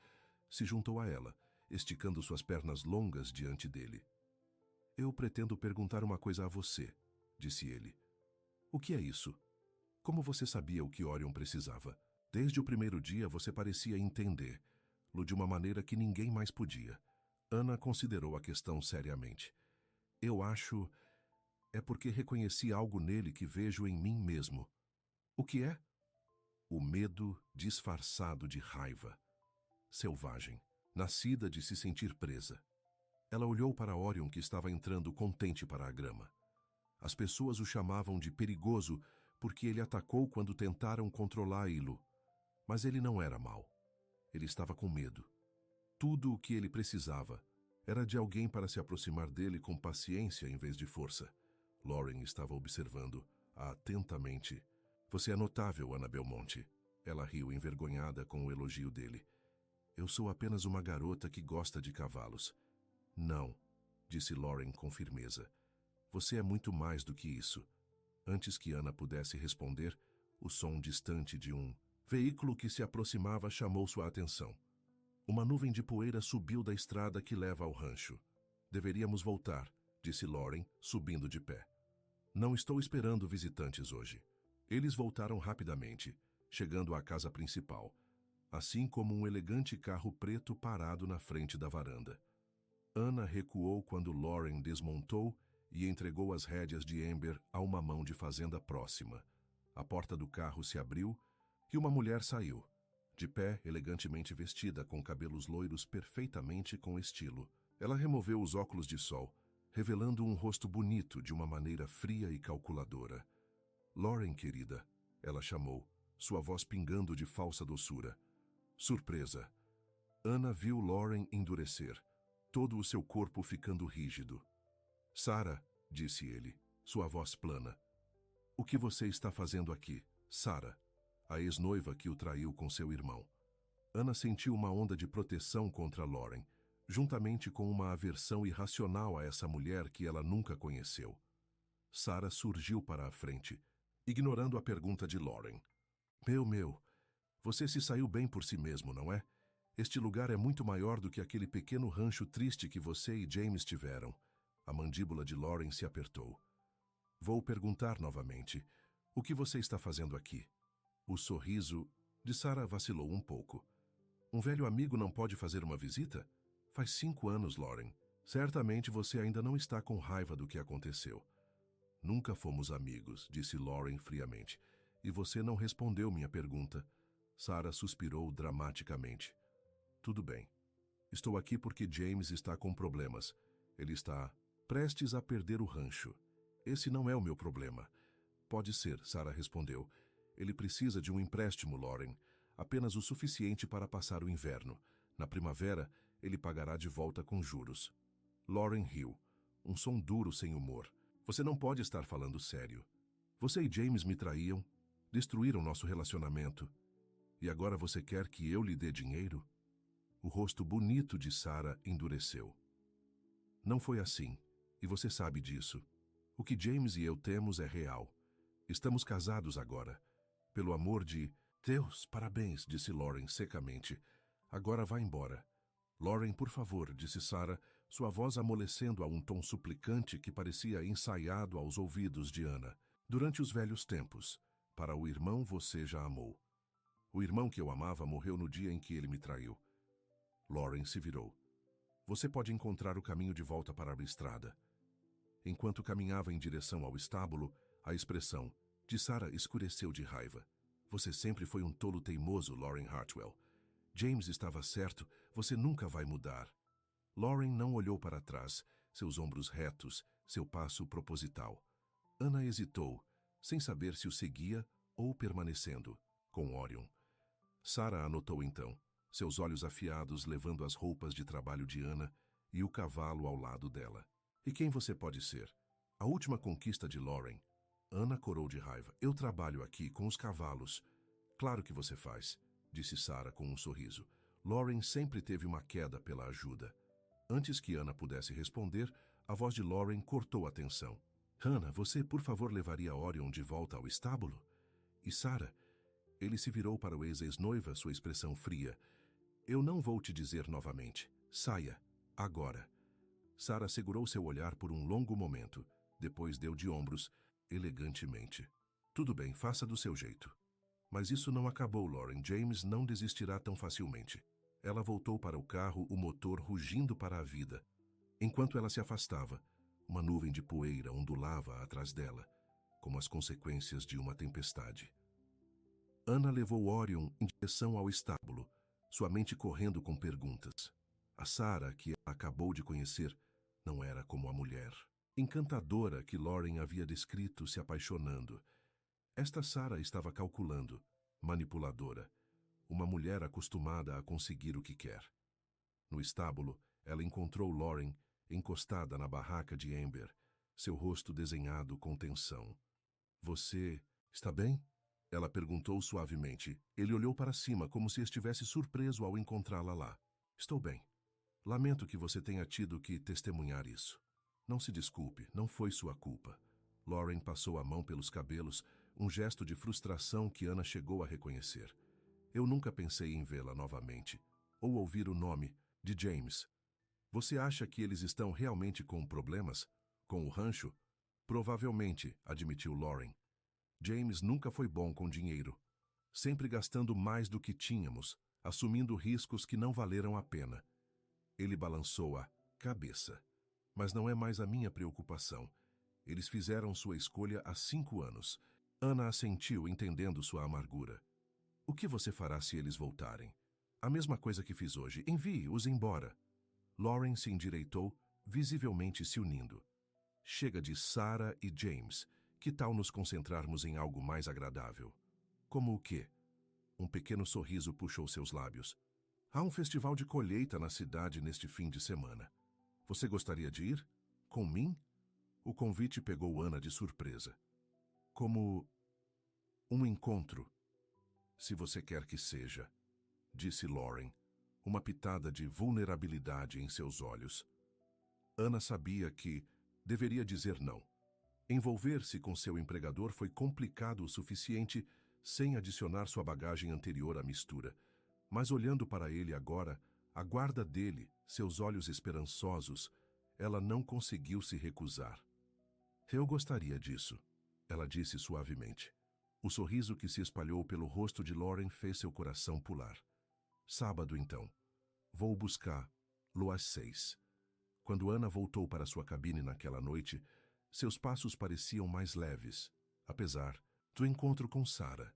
[SPEAKER 1] se juntou a ela, esticando suas pernas longas diante dele. Eu pretendo perguntar uma coisa a você, disse ele. O que é isso? Como você sabia o que Orion precisava? Desde o primeiro dia você parecia entender-lo de uma maneira que ninguém mais podia. Ana considerou a questão seriamente. Eu acho... é porque reconheci algo nele que vejo em mim mesmo. O que é? O medo disfarçado de raiva. selvagem, nascida de se sentir presa. Ela olhou para Orion, que estava entrando contente para a grama. As pessoas o chamavam de perigoso porque ele atacou quando tentaram controlá-lo. Mas ele não era mau. Ele estava com medo. Tudo o que ele precisava era de alguém para se aproximar dele com paciência em vez de força. Lauren estava observando-a atentamente. Você é notável, Ana Belmonte. Ela riu envergonhada com o elogio dele. Eu sou apenas uma garota que gosta de cavalos. Não, disse Lauren com firmeza. Você é muito mais do que isso. Antes que Ana pudesse responder, o som distante de um veículo que se aproximava chamou sua atenção. Uma nuvem de poeira subiu da estrada que leva ao rancho. Deveríamos voltar, disse Lauren, subindo de pé. Não estou esperando visitantes hoje. Eles voltaram rapidamente, chegando à casa principal, assim como um elegante carro preto parado na frente da varanda. Ana recuou quando Lauren desmontou e entregou as rédeas de Amber a uma mão de fazenda próxima. A porta do carro se abriu e uma mulher saiu, de pé, elegantemente vestida, com cabelos loiros perfeitamente com estilo. Ela removeu os óculos de sol, revelando um rosto bonito de uma maneira fria e calculadora. Lauren, querida, ela chamou, sua voz pingando de falsa doçura. Surpresa. Ana viu Lauren endurecer, todo o seu corpo ficando rígido. Sarah, disse ele, sua voz plana. O que você está fazendo aqui, Sarah? A ex-noiva que o traiu com seu irmão. Ana sentiu uma onda de proteção contra Lauren, juntamente com uma aversão irracional a essa mulher que ela nunca conheceu. Sarah surgiu para a frente, ignorando a pergunta de Lauren. Meu, você se saiu bem por si mesmo, não é? Este lugar é muito maior do que aquele pequeno rancho triste que você e James tiveram. A mandíbula de Lauren se apertou. Vou perguntar novamente. O que você está fazendo aqui? O sorriso de Sarah vacilou um pouco. Um velho amigo não pode fazer uma visita? Faz 5 anos, Lauren. Certamente você ainda não está com raiva do que aconteceu. Nunca fomos amigos, disse Lauren friamente. E você não respondeu minha pergunta. Sarah suspirou dramaticamente. Tudo bem. Estou aqui porque James está com problemas. Ele está prestes a perder o rancho. Esse não é o meu problema. Pode ser, Sarah respondeu. Ele precisa de um empréstimo, Lauren. Apenas o suficiente para passar o inverno. Na primavera, ele pagará de volta com juros. Lauren riu. Um som duro sem humor. Você não pode estar falando sério. Você e James me traíam, destruíram nosso relacionamento. E agora você quer que eu lhe dê dinheiro? O rosto bonito de Sarah endureceu. Não foi assim, e você sabe disso. O que James e eu temos é real. Estamos casados agora. Pelo amor de Deus, parabéns, disse Lauren secamente. Agora vá embora. Lauren, por favor, disse Sarah, sua voz amolecendo a um tom suplicante que parecia ensaiado aos ouvidos de Ana. Durante os velhos tempos, para o irmão você já amou. O irmão que eu amava morreu no dia em que ele me traiu. Lauren se virou. Você pode encontrar o caminho de volta para a estrada. Enquanto caminhava em direção ao estábulo, a expressão de Sarah escureceu de raiva. Você sempre foi um tolo teimoso, Lauren Hartwell. James estava certo, você nunca vai mudar. Lauren não olhou para trás, seus ombros retos, seu passo proposital. Ana hesitou, sem saber se o seguia ou permanecendo, com Orion. Sarah anotou então, seus olhos afiados levando as roupas de trabalho de Ana e o cavalo ao lado dela. E quem você pode ser? A última conquista de Lauren. Ana corou de raiva. Eu trabalho aqui com os cavalos. Claro que você faz, disse Sarah com um sorriso. Lauren sempre teve uma queda pela ajuda. Antes que Ana pudesse responder, a voz de Lauren cortou a tensão. Hannah, você por favor levaria Orion de volta ao estábulo? E Sarah? Ele se virou para o ex-noiva, sua expressão fria. Eu não vou te dizer novamente. Saia, agora. Sarah segurou seu olhar por um longo momento. Depois deu de ombros, elegantemente. Tudo bem, faça do seu jeito. Mas isso não acabou, Lauren. James não desistirá tão facilmente. Ela voltou para o carro, o motor rugindo para a vida. Enquanto ela se afastava, uma nuvem de poeira ondulava atrás dela, como as consequências de uma tempestade. Ana levou Orion em direção ao estábulo, sua mente correndo com perguntas. A Sarah, que ela acabou de conhecer, não era como a mulher encantadora que Lauren havia descrito se apaixonando. Esta Sarah estava calculando, manipuladora, uma mulher acostumada a conseguir o que quer. No estábulo, ela encontrou Lauren encostada na barraca de Amber, seu rosto desenhado com tensão. Você está bem? Ela perguntou suavemente. Ele olhou para cima como se estivesse surpreso ao encontrá-la lá. Estou bem. Lamento que você tenha tido que testemunhar isso. Não se desculpe, não foi sua culpa. Lauren passou a mão pelos cabelos, um gesto de frustração que Ana chegou a reconhecer. Eu nunca pensei em vê-la novamente, ou ouvir o nome de James. Você acha que eles estão realmente com problemas? Com o rancho? Provavelmente, admitiu Lauren. James nunca foi bom com dinheiro, sempre gastando mais do que tínhamos, assumindo riscos que não valeram a pena. Ele balançou a cabeça. Mas não é mais a minha preocupação. Eles fizeram sua escolha há 5 anos. Ana assentiu, entendendo sua amargura. O que você fará se eles voltarem? A mesma coisa que fiz hoje. Envie-os embora. Lauren se endireitou, visivelmente se unindo. Chega de Sarah e James. Que tal nos concentrarmos em algo mais agradável? Como o quê? Um pequeno sorriso puxou seus lábios. Há um festival de colheita na cidade neste fim de semana. Você gostaria de ir? Com mim? O convite pegou Ana de surpresa. Como um encontro. Se você quer que seja, disse Lauren, uma pitada de vulnerabilidade em seus olhos. Ana sabia que deveria dizer não. Envolver-se com seu empregador foi complicado o suficiente sem adicionar sua bagagem anterior à mistura. Mas olhando para ele agora, a guarda dele, seus olhos esperançosos, ela não conseguiu se recusar. Eu gostaria disso, ela disse suavemente. O sorriso que se espalhou pelo rosto de Lauren fez seu coração pular. Sábado, então. Vou buscar-lo às 6. Quando Ana voltou para sua cabine naquela noite, seus passos pareciam mais leves, apesar do encontro com Sarah.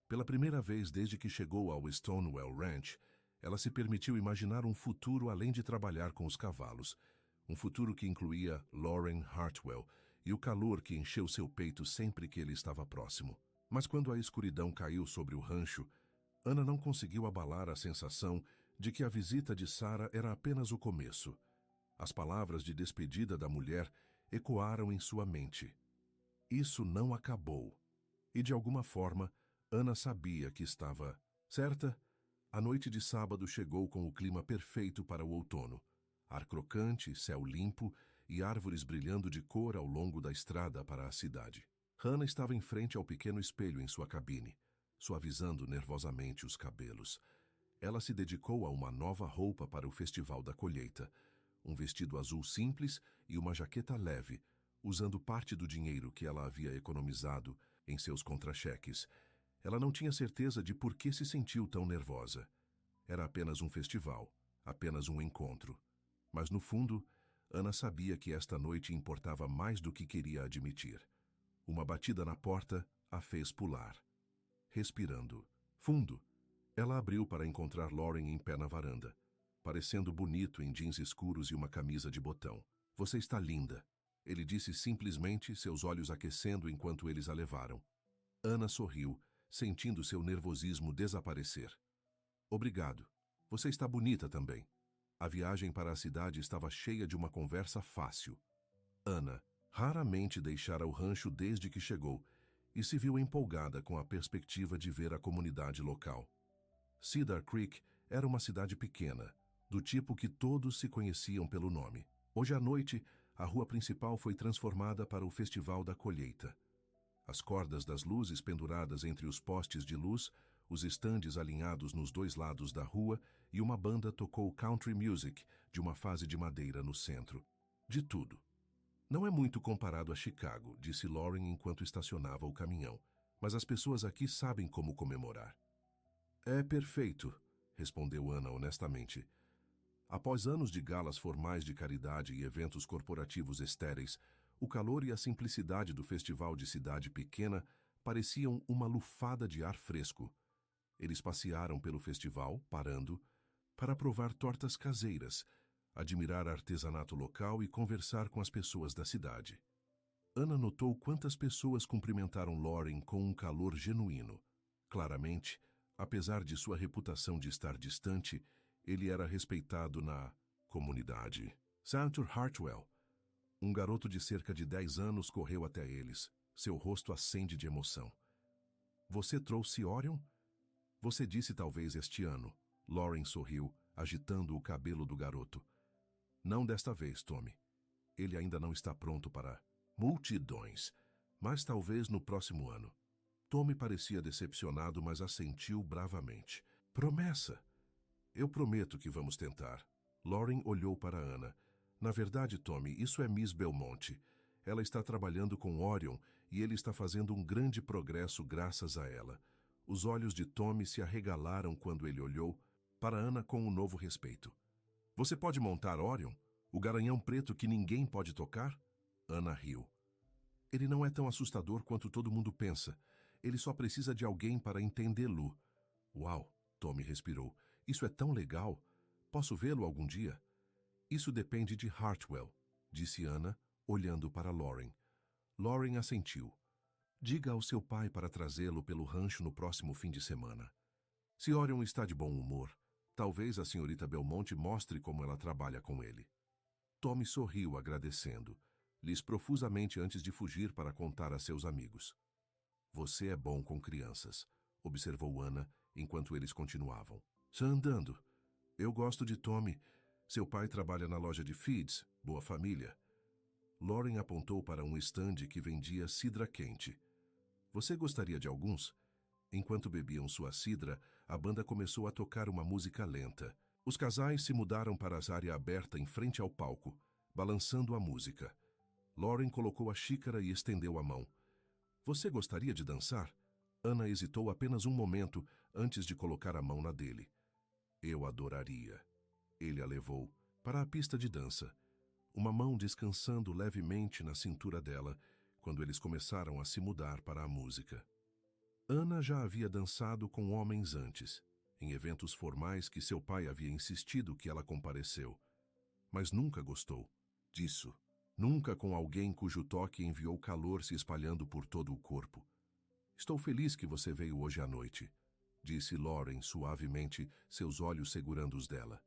[SPEAKER 1] Pela primeira vez desde que chegou ao Stonewell Ranch, ela se permitiu imaginar um futuro além de trabalhar com os cavalos. Um futuro que incluía Lauren Hartwell e o calor que encheu seu peito sempre que ele estava próximo. Mas quando a escuridão caiu sobre o rancho, Ana não conseguiu abalar a sensação de que a visita de Sarah era apenas o começo. As palavras de despedida da mulher ecoaram em sua mente. Isso não acabou. E de alguma forma, Ana sabia que estava certa. A noite de sábado chegou com o clima perfeito para o outono. Ar crocante, céu limpo e árvores brilhando de cor ao longo da estrada para a cidade. Hannah estava em frente ao pequeno espelho em sua cabine, suavizando nervosamente os cabelos. Ela se dedicou a uma nova roupa para o Festival da Colheita, um vestido azul simples e uma jaqueta leve, usando parte do dinheiro que ela havia economizado em seus contra-cheques. Ela não tinha certeza de por que se sentiu tão nervosa. Era apenas um festival, apenas um encontro. Mas no fundo, Ana sabia que esta noite importava mais do que queria admitir. Uma batida na porta a fez pular. Respirando fundo, ela abriu para encontrar Lauren em pé na varanda, parecendo bonito em jeans escuros e uma camisa de botão. Você está linda, ele disse simplesmente, seus olhos aquecendo enquanto eles a levaram. Ana sorriu, sentindo seu nervosismo desaparecer. Obrigado. Você está bonita também. A viagem para a cidade estava cheia de uma conversa fácil. Ana raramente deixara o rancho desde que chegou e se viu empolgada com a perspectiva de ver a comunidade local. Cedar Creek era uma cidade pequena, do tipo que todos se conheciam pelo nome. Hoje à noite, a rua principal foi transformada para o Festival da Colheita. As cordas das luzes penduradas entre os postes de luz, os estandes alinhados nos dois lados da rua e uma banda tocou country music de uma fase de madeira no centro. De tudo. Não é muito comparado a Chicago, disse Lauren enquanto estacionava o caminhão, mas as pessoas aqui sabem como comemorar. É perfeito, respondeu Ana honestamente. Após anos de galas formais de caridade e eventos corporativos estéreis, o calor e a simplicidade do festival de cidade pequena pareciam uma lufada de ar fresco. Eles passearam pelo festival, parando, para provar tortas caseiras, admirar artesanato local e conversar com as pessoas da cidade. Anna notou quantas pessoas cumprimentaram Lauren com um calor genuíno. Claramente, apesar de sua reputação de estar distante, ele era respeitado na comunidade. Santor Hartwell, um garoto de cerca de 10 anos, correu até eles. Seu rosto acende de emoção. Você trouxe Orion? Você disse talvez este ano. Lauren sorriu, agitando o cabelo do garoto. Não desta vez, Tommy. Ele ainda não está pronto para multidões, mas talvez no próximo ano. Tommy parecia decepcionado, mas assentiu bravamente. Promessa! Eu prometo que vamos tentar. Lauren olhou para Anna. Na verdade, Tommy, isso é Miss Belmonte. Ela está trabalhando com Orion e ele está fazendo um grande progresso graças a ela. Os olhos de Tommy se arregalaram quando ele olhou para Anna com um novo respeito. Você pode montar Orion? O garanhão preto que ninguém pode tocar? Anna riu. Ele não é tão assustador quanto todo mundo pensa. Ele só precisa de alguém para entendê-lo. Uau, Tommy respirou. Isso é tão legal. Posso vê-lo algum dia? Isso depende de Hartwell, disse Anna, olhando para Lauren. Lauren assentiu. Diga ao seu pai para trazê-lo pelo rancho no próximo fim de semana. Se Orion está de bom humor, talvez a senhorita Belmonte mostre como ela trabalha com ele. Tommy sorriu agradecendo. Lhes profusamente antes de fugir para contar a seus amigos. Você é bom com crianças, observou Anna enquanto eles continuavam. Só andando. Eu gosto de Tommy. Seu pai trabalha na loja de feeds, boa família. Lauren apontou para um estande que vendia cidra quente. Você gostaria de alguns? Enquanto bebiam sua cidra, a banda começou a tocar uma música lenta. Os casais se mudaram para a área aberta em frente ao palco, balançando a música. Lauren colocou a xícara e estendeu a mão. Você gostaria de dançar? Anna hesitou apenas um momento antes de colocar a mão na dele. Eu adoraria. Ele a levou para a pista de dança, uma mão descansando levemente na cintura dela, quando eles começaram a se mudar para a música. Anna já havia dançado com homens antes, em eventos formais que seu pai havia insistido que ela compareceu, mas nunca gostou disso. Nunca com alguém cujo toque enviou calor se espalhando por todo o corpo. Estou feliz que você veio hoje à noite, disse Lauren suavemente, seus olhos segurando os dela.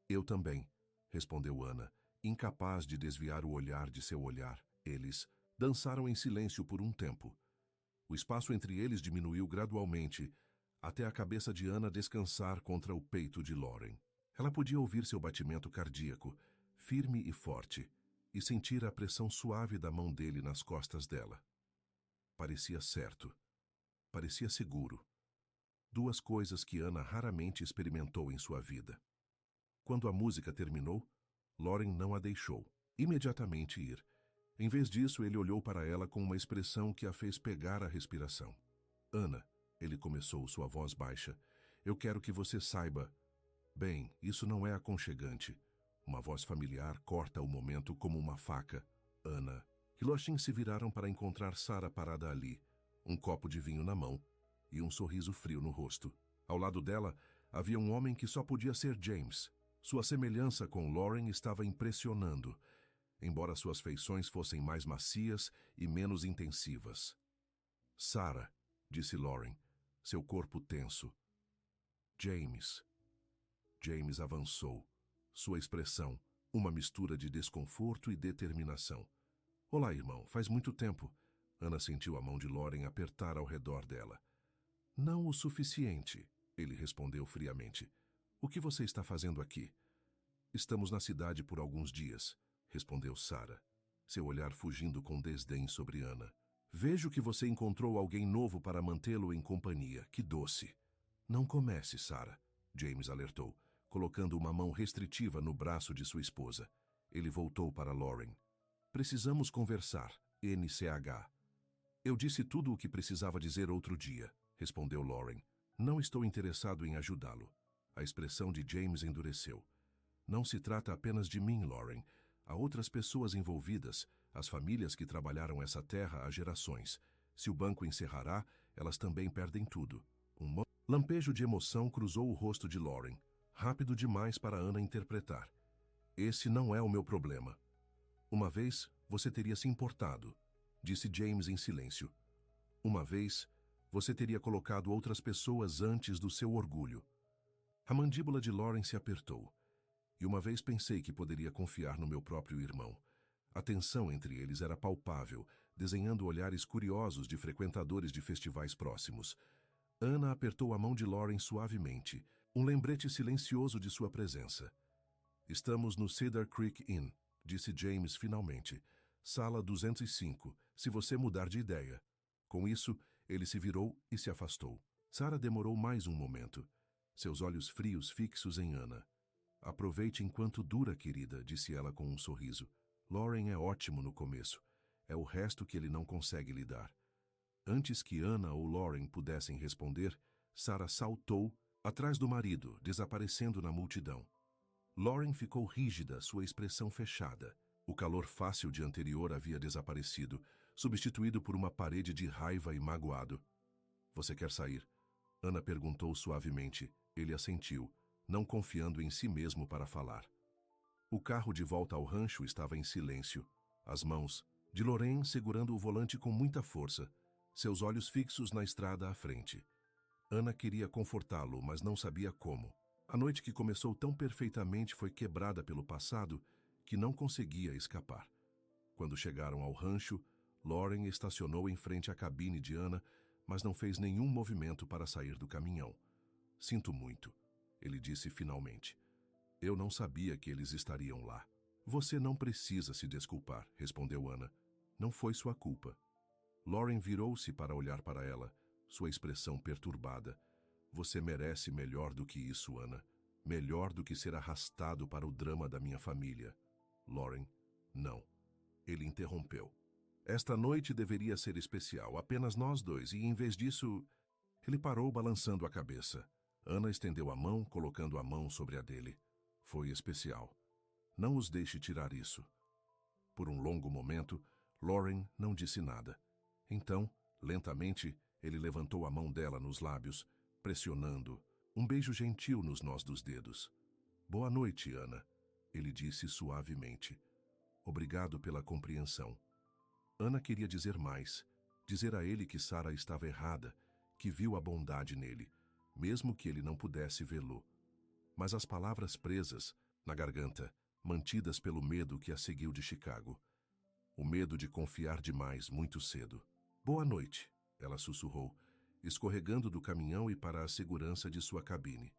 [SPEAKER 1] Eu também, respondeu Anna, incapaz de desviar o olhar de seu olhar. Eles dançaram em silêncio por um tempo. O espaço entre eles diminuiu gradualmente, até a cabeça de Anna descansar contra o peito de Lauren. Ela podia ouvir seu batimento cardíaco, firme e forte, e sentir a pressão suave da mão dele nas costas dela. Parecia certo. Parecia seguro. Duas coisas que Anna raramente experimentou em sua vida. Quando a música terminou, Lauren não a deixou imediatamente ir. Em vez disso, ele olhou para ela com uma expressão que a fez pegar a respiração. Anna, ele começou, sua voz baixa, eu quero que você saiba. Bem, isso não é aconchegante. Uma voz familiar corta o momento como uma faca. Anna. Hiloshim se viraram para encontrar Sarah parada ali, um copo de vinho na mão e um sorriso frio no rosto. Ao lado dela, havia um homem que só podia ser James. Sua semelhança com Lauren estava impressionando, embora suas feições fossem mais macias e menos intensivas. Sarah, disse Lauren, seu corpo tenso. James. James avançou. Sua expressão, uma mistura de desconforto e determinação. Olá, irmão, faz muito tempo. Anna sentiu a mão de Lauren apertar ao redor dela. Não o suficiente, ele respondeu friamente. O que você está fazendo aqui? Estamos na cidade por alguns dias, respondeu Sarah, seu olhar fugindo com desdém sobre Anna. Vejo que você encontrou alguém novo para mantê-lo em companhia. Que doce. Não comece, Sarah, James alertou, colocando uma mão restritiva no braço de sua esposa. Ele voltou para Lauren. Precisamos conversar, NCH. Eu disse tudo o que precisava dizer outro dia, respondeu Lauren. Não estou interessado em ajudá-lo. A expressão de James endureceu. Não se trata apenas de mim, Lauren. Há outras pessoas envolvidas, as famílias que trabalharam essa terra há gerações. Se o banco encerrará, elas também perdem tudo. Lampejo de emoção cruzou o rosto de Lauren, rápido demais para Ana interpretar. Esse não é o meu problema. Uma vez, você teria se importado, disse James em silêncio. Uma vez, você teria colocado outras pessoas antes do seu orgulho. A mandíbula de Lauren se apertou. E uma vez pensei que poderia confiar no meu próprio irmão. A tensão entre eles era palpável, desenhando olhares curiosos de frequentadores de festivais próximos. Ana apertou a mão de Lauren suavemente, um lembrete silencioso de sua presença. Estamos no Cedar Creek Inn, disse James finalmente. Sala 205, se você mudar de ideia. Com isso, ele se virou e se afastou. Sarah demorou mais um momento, seus olhos frios fixos em Ana. Aproveite enquanto dura, querida, disse ela com um sorriso. Lauren é ótimo no começo. É o resto que ele não consegue lidar. Antes que Ana ou Lauren pudessem responder, Sarah saltou atrás do marido, desaparecendo na multidão. Lauren ficou rígida, sua expressão fechada. O calor fácil de anterior havia desaparecido, substituído por uma parede de raiva e magoado. Você quer sair? Ana perguntou suavemente. Ele assentiu, não confiando em si mesmo para falar. O carro de volta ao rancho estava em silêncio. As mãos de Lauren segurando o volante com muita força, seus olhos fixos na estrada à frente. Ana queria confortá-lo, mas não sabia como. A noite que começou tão perfeitamente foi quebrada pelo passado que não conseguia escapar. Quando chegaram ao rancho, Lauren estacionou em frente à cabine de Ana, mas não fez nenhum movimento para sair do caminhão. Sinto muito, ele disse finalmente. Eu não sabia que eles estariam lá. Você não precisa se desculpar, respondeu Ana. Não foi sua culpa. Lauren virou-se para olhar para ela, sua expressão perturbada. Você merece melhor do que isso, Ana. Melhor do que ser arrastado para o drama da minha família. Lauren, não. Ele interrompeu. Esta noite deveria ser especial, apenas nós dois, e em vez disso... Ele parou balançando a cabeça. Ana estendeu a mão, colocando a mão sobre a dele. Foi especial. Não os deixe tirar isso. Por um longo momento, Lauren não disse nada. Então, lentamente, ele levantou a mão dela nos lábios, pressionando, um beijo gentil nos nós dos dedos. Boa noite, Ana, ele disse suavemente. Obrigado pela compreensão. Ana queria dizer mais, dizer a ele que Sarah estava errada, que viu a bondade nele, mesmo que ele não pudesse vê-lo. Mas as palavras presas, na garganta, mantidas pelo medo que a seguiu de Chicago. O medo de confiar demais muito cedo. Boa noite, ela sussurrou, escorregando do caminhão e para a segurança de sua cabine.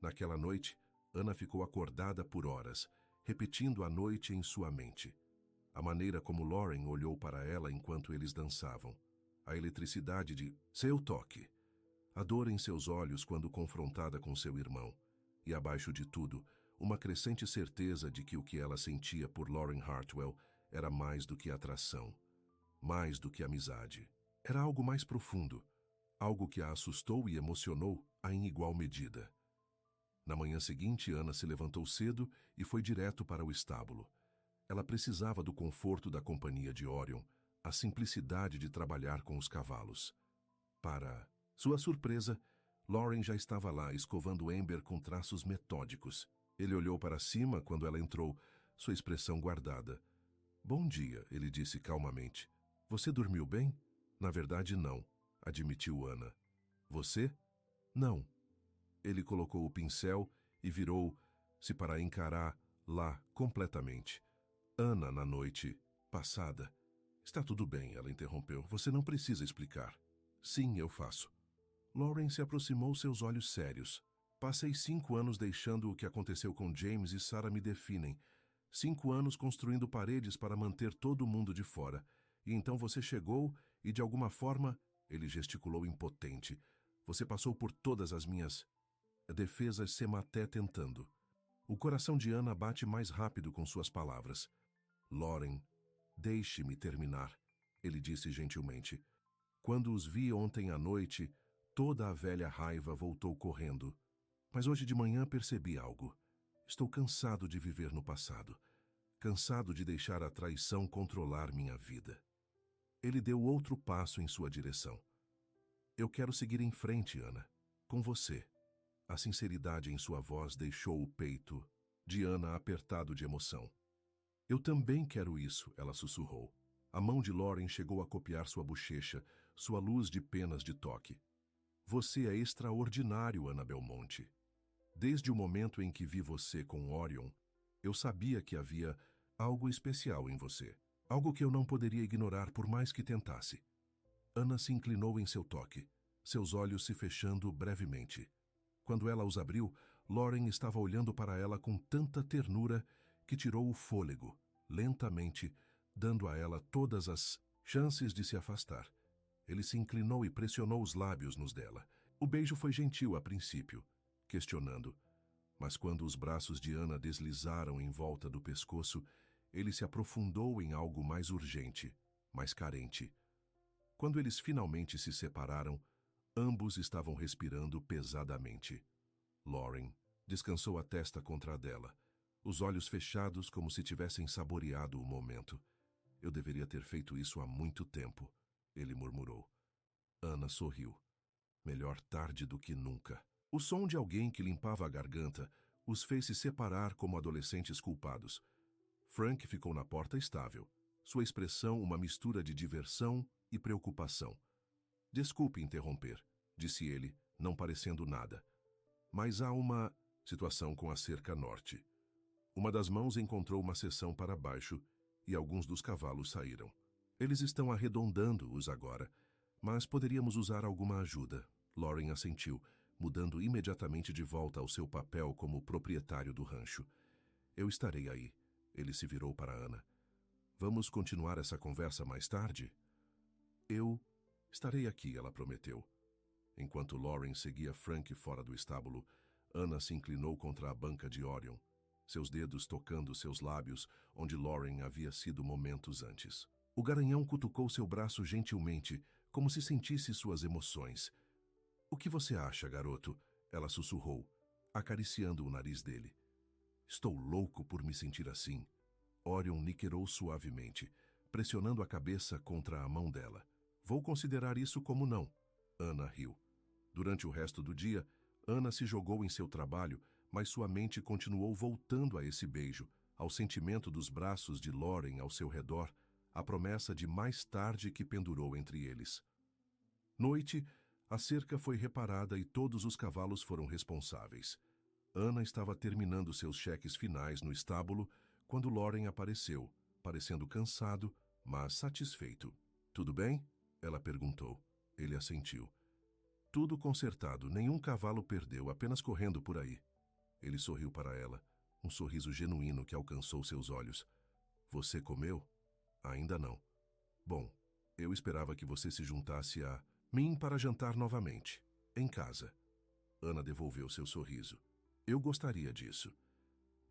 [SPEAKER 1] Naquela noite, Ana ficou acordada por horas, repetindo a noite em sua mente. A maneira como Lauren olhou para ela enquanto eles dançavam. A eletricidade de seu toque. A dor em seus olhos quando confrontada com seu irmão. E, abaixo de tudo, uma crescente certeza de que o que ela sentia por Lauren Hartwell era mais do que atração. Mais do que amizade. Era algo mais profundo. Algo que a assustou e emocionou em igual medida. Na manhã seguinte, Ana se levantou cedo e foi direto para o estábulo. Ela precisava do conforto da companhia de Orion, a simplicidade de trabalhar com os cavalos. Para sua surpresa, Lauren já estava lá, escovando Amber com traços metódicos. Ele olhou para cima quando ela entrou, sua expressão guardada. Bom dia, ele disse calmamente. Você dormiu bem? Na verdade, não, admitiu Ana. Você? Não. Ele colocou o pincel e virou-se para encarar lá completamente. Ana, na noite passada. Está tudo bem, ela interrompeu. Você não precisa explicar. Sim, eu faço. Lauren se aproximou, seus olhos sérios. Passei 5 anos deixando o que aconteceu com James e Sarah me definem. 5 anos construindo paredes para manter todo mundo de fora. E então você chegou e, de alguma forma, ele gesticulou impotente. Você passou por todas as minhas defesas sem até tentando. O coração de Ana bate mais rápido com suas palavras. Lauren, deixe-me terminar, ele disse gentilmente. Quando os vi ontem à noite, toda a velha raiva voltou correndo. Mas hoje de manhã percebi algo. Estou cansado de viver no passado. Cansado de deixar a traição controlar minha vida. Ele deu outro passo em sua direção. Eu quero seguir em frente, Ana. Com você. A sinceridade em sua voz deixou o peito de Ana apertado de emoção. Eu também quero isso, ela sussurrou. A mão de Lauren chegou a copiar sua bochecha, sua luz de penas de toque. Você é extraordinário, Ana Belmonte. Desde o momento em que vi você com Orion, eu sabia que havia algo especial em você. Algo que eu não poderia ignorar por mais que tentasse. Ana se inclinou em seu toque, seus olhos se fechando brevemente. Quando ela os abriu, Lauren estava olhando para ela com tanta ternura que tirou o fôlego, lentamente, dando a ela todas as chances de se afastar. Ele se inclinou e pressionou os lábios nos dela. O beijo foi gentil a princípio, questionando. Mas quando os braços de Ana deslizaram em volta do pescoço, ele se aprofundou em algo mais urgente, mais carente. Quando eles finalmente se separaram, ambos estavam respirando pesadamente. Lauren descansou a testa contra a dela, os olhos fechados como se tivessem saboreado o momento. Eu deveria ter feito isso há muito tempo, ele murmurou. Ana sorriu. Melhor tarde do que nunca. O som de alguém que limpava a garganta os fez se separar como adolescentes culpados. Frank ficou na porta estável, sua expressão uma mistura de diversão e preocupação. Desculpe interromper, disse ele, não parecendo nada. Mas há uma situação com a cerca norte. Uma das mãos encontrou uma seção para baixo e alguns dos cavalos saíram. Eles estão arredondando-os agora, mas poderíamos usar alguma ajuda. Lauren assentiu, mudando imediatamente de volta ao seu papel como proprietário do rancho. Eu estarei aí. Ele se virou para Ana. Vamos continuar essa conversa mais tarde? Eu estarei aqui, ela prometeu. Enquanto Lauren seguia Frank fora do estábulo, Ana se inclinou contra a banca de Orion, seus dedos tocando seus lábios, onde Lauren havia sido momentos antes. O garanhão cutucou seu braço gentilmente, como se sentisse suas emoções. O que você acha, garoto? Ela sussurrou, acariciando o nariz dele. Estou louco por me sentir assim. Orion niquerou suavemente, pressionando a cabeça contra a mão dela. Vou considerar isso como não. Ana riu. Durante o resto do dia, Ana se jogou em seu trabalho, mas sua mente continuou voltando a esse beijo, ao sentimento dos braços de Lauren ao seu redor, a promessa de mais tarde que pendurou entre eles. Noite, a cerca foi reparada e todos os cavalos foram responsáveis. Ana estava terminando seus cheques finais no estábulo quando Lauren apareceu, parecendo cansado, mas satisfeito. Tudo bem? Ela perguntou. Ele assentiu. Tudo consertado, nenhum cavalo perdeu, apenas correndo por aí. Ele sorriu para ela, um sorriso genuíno que alcançou seus olhos. Você comeu? Ainda não. Bom, eu esperava que você se juntasse a mim para jantar novamente, em casa. Ana devolveu seu sorriso. Eu gostaria disso.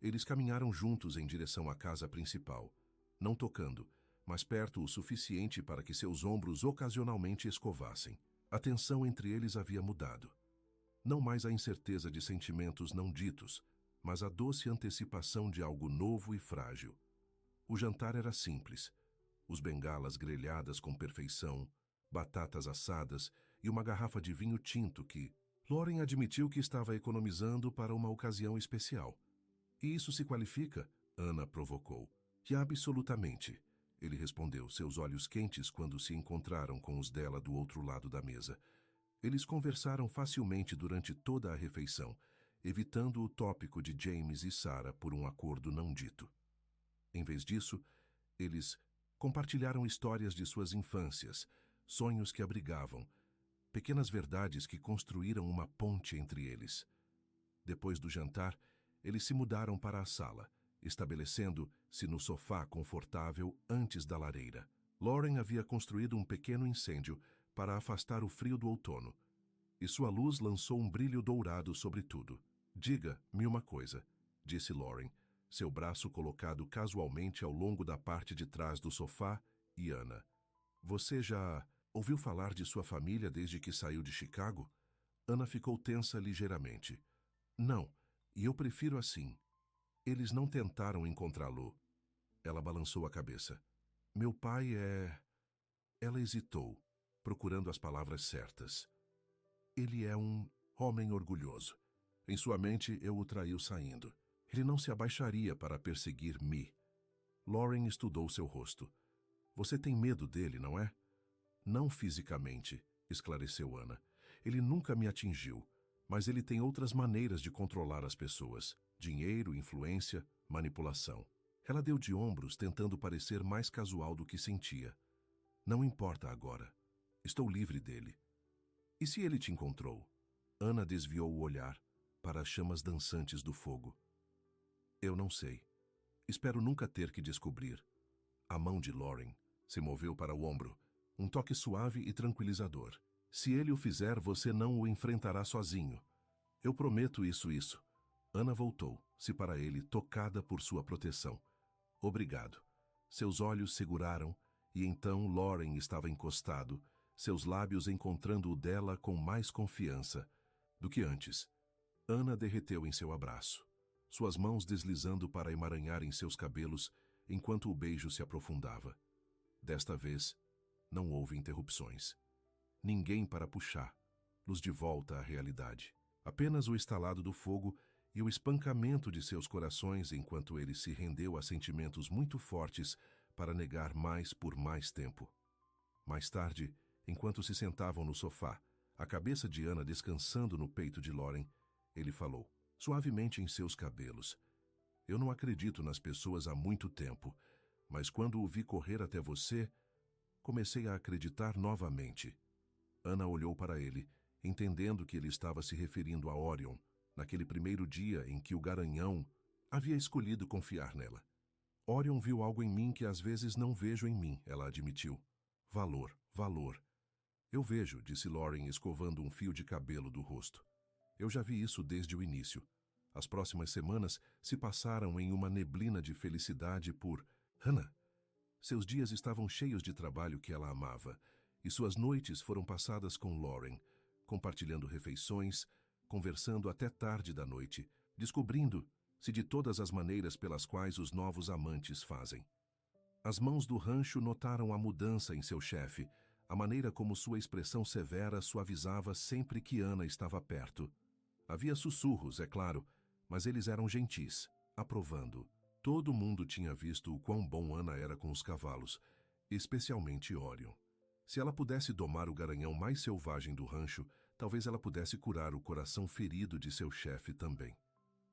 [SPEAKER 1] Eles caminharam juntos em direção à casa principal, não tocando, mas perto o suficiente para que seus ombros ocasionalmente escovassem. A tensão entre eles havia mudado. Não mais a incerteza de sentimentos não ditos, mas a doce antecipação de algo novo e frágil. O jantar era simples. Os bengalas grelhadas com perfeição, batatas assadas e uma garrafa de vinho tinto que Lauren admitiu que estava economizando para uma ocasião especial. E isso se qualifica? Ana provocou. E absolutamente. Ele respondeu, seus olhos quentes quando se encontraram com os dela do outro lado da mesa. Eles conversaram facilmente durante toda a refeição, evitando o tópico de James e Sarah por um acordo não dito. Em vez disso, eles compartilharam histórias de suas infâncias, sonhos que abrigavam, pequenas verdades que construíram uma ponte entre eles. Depois do jantar, eles se mudaram para a sala, estabelecendo-se no sofá confortável antes da lareira. Lauren havia construído um pequeno incêndio para afastar o frio do outono, e sua luz lançou um brilho dourado sobre tudo. Diga-me uma coisa, disse Lauren, seu braço colocado casualmente ao longo da parte de trás do sofá, e Ana. Você já ouviu falar de sua família desde que saiu de Chicago? Ana ficou tensa ligeiramente. Não, e eu prefiro assim. Eles não tentaram encontrá-lo. Ela balançou a cabeça. Meu pai é... Ela hesitou, procurando as palavras certas. Ele é um Homem orgulhoso. Em sua mente, eu o traiu saindo. Ele não se abaixaria para perseguir-me. Lauren estudou seu rosto. Você tem medo dele, não é? Não fisicamente, esclareceu Ana. Ele nunca me atingiu, mas ele tem outras maneiras de controlar as pessoas. Dinheiro, influência, manipulação. Ela deu de ombros, tentando parecer mais casual do que sentia. Não importa agora. Estou livre dele. E se ele te encontrou? Ana desviou o olhar para as chamas dançantes do fogo. Eu não sei. Espero nunca ter que descobrir. A mão de Lauren se moveu para o ombro, um toque suave e tranquilizador. Se ele o fizer, você não o enfrentará sozinho. Eu prometo isso. Ana voltou-se para ele, tocada por sua proteção. Obrigado. Seus olhos seguraram, e então Lauren estava encostado, seus lábios encontrando o dela com mais confiança do que antes. Ana derreteu em seu abraço, suas mãos deslizando para emaranhar em seus cabelos enquanto o beijo se aprofundava. Desta vez, não houve interrupções. Ninguém para puxá-los de volta à realidade. Apenas o estalado do fogo e o espancamento de seus corações enquanto ele se rendeu a sentimentos muito fortes para negar mais por mais tempo. Mais tarde, enquanto se sentavam no sofá, a cabeça de Ana descansando no peito de Lauren, ele falou, suavemente em seus cabelos. Eu não acredito nas pessoas há muito tempo, mas quando o vi correr até você, comecei a acreditar novamente. Ana olhou para ele, entendendo que ele estava se referindo a Orion, naquele primeiro dia em que o garanhão havia escolhido confiar nela. Orion viu algo em mim que às vezes não vejo em mim, ela admitiu. Valor. Eu vejo, disse Lauren, escovando um fio de cabelo do rosto. Eu já vi isso desde o início. As próximas semanas se passaram em uma neblina de felicidade por Hannah. Seus dias estavam cheios de trabalho que ela amava, e suas noites foram passadas com Lauren, compartilhando refeições, conversando até tarde da noite, descobrindo-se de todas as maneiras pelas quais os novos amantes fazem. As mãos do rancho notaram a mudança em seu chefe, a maneira como sua expressão severa suavizava sempre que Ana estava perto. Havia sussurros, é claro, mas eles eram gentis, aprovando. Todo mundo tinha visto o quão bom Ana era com os cavalos, especialmente Orion. Se ela pudesse domar o garanhão mais selvagem do rancho, talvez ela pudesse curar o coração ferido de seu chefe também.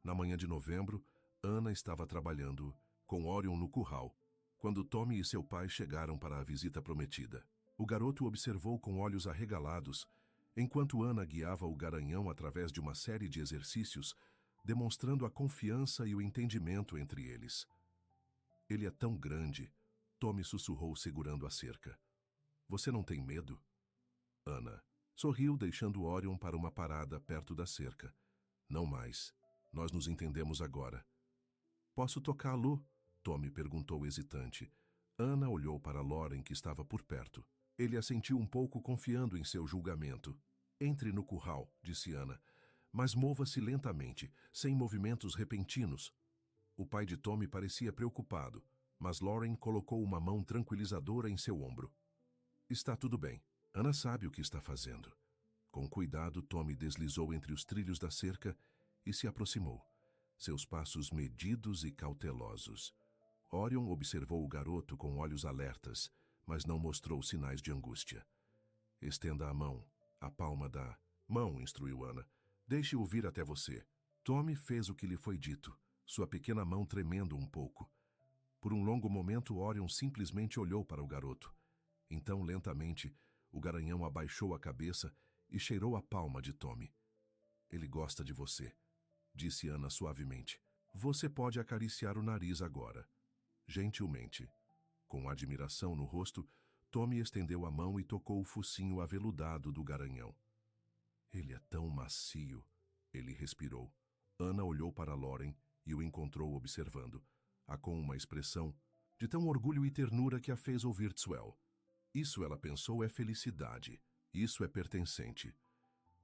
[SPEAKER 1] Na manhã de novembro, Ana estava trabalhando com Orion no curral, quando Tommy e seu pai chegaram para a visita prometida. O garoto observou com olhos arregalados, enquanto Ana guiava o garanhão através de uma série de exercícios, demonstrando a confiança e o entendimento entre eles. Ele é tão grande, Tommy sussurrou segurando a cerca. Você não tem medo? Ana sorriu, deixando Orion para uma parada perto da cerca. Não mais. Nós nos entendemos agora. Posso tocá-lo? Tommy perguntou hesitante. Ana olhou para Lauren, que estava por perto. Ele assentiu um pouco, confiando em seu julgamento. Entre no curral, disse Ana, mas mova-se lentamente, sem movimentos repentinos. O pai de Tommy parecia preocupado, mas Lauren colocou uma mão tranquilizadora em seu ombro. Está tudo bem. Ana sabe o que está fazendo. Com cuidado, Tommy deslizou entre os trilhos da cerca e se aproximou, seus passos medidos e cautelosos. Orion observou o garoto com olhos alertas, mas não mostrou sinais de angústia. Estenda a mão, a palma da mão, instruiu Ana. Deixe-o vir até você. Tommy fez o que lhe foi dito, sua pequena mão tremendo um pouco. Por um longo momento, Orion simplesmente olhou para o garoto. Então, lentamente, o garanhão abaixou a cabeça e cheirou a palma de Tommy. Ele gosta de você, disse Ana suavemente. Você pode acariciar o nariz agora. Gentilmente. Com admiração no rosto, Tommy estendeu a mão e tocou o focinho aveludado do garanhão. Ele é tão macio, ele respirou. Ana olhou para Lauren e o encontrou observando, com uma expressão de tão orgulho e ternura que a fez ouvir Tswell. Isso, ela pensou, é felicidade. Isso é pertencente.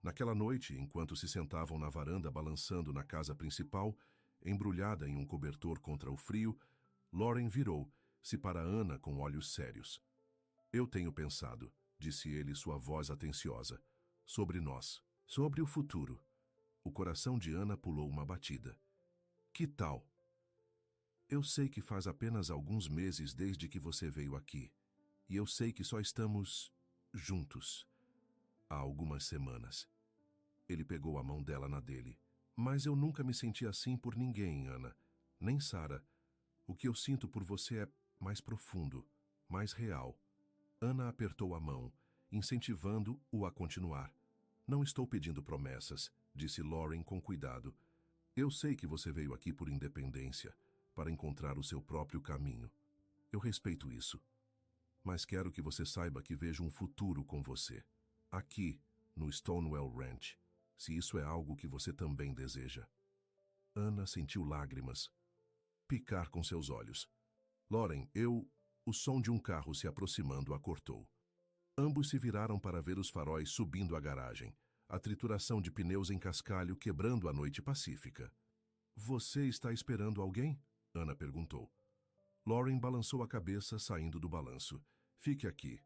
[SPEAKER 1] Naquela noite, enquanto se sentavam na varanda balançando na casa principal, embrulhada em um cobertor contra o frio, Lauren virou-se para Ana com olhos sérios. Eu tenho pensado, disse ele, sua voz atenciosa, sobre nós Sobre o futuro, o coração de Ana pulou uma batida. Que tal? Eu sei que faz apenas alguns meses desde que você veio aqui, e eu sei que só estamos juntos há algumas semanas. Ele pegou a mão dela na dele. Mas eu nunca me senti assim por ninguém, Ana. Nem Sarah. O que eu sinto por você é mais profundo, mais real. Ana apertou a mão, incentivando-o a continuar. Não estou pedindo promessas, disse Lauren com cuidado. Eu sei que você veio aqui por independência, para encontrar o seu próprio caminho. Eu respeito isso. Mas quero que você saiba que vejo um futuro com você. Aqui, no Stonewall Ranch, se isso é algo que você também deseja. Ana sentiu lágrimas picar com seus olhos. Lauren, O som de um carro se aproximando a cortou. Ambos se viraram para ver os faróis subindo a garagem, a trituração de pneus em cascalho quebrando a noite pacífica. Você está esperando alguém? Ana perguntou. Lauren balançou a cabeça, saindo do balanço. Fique aqui.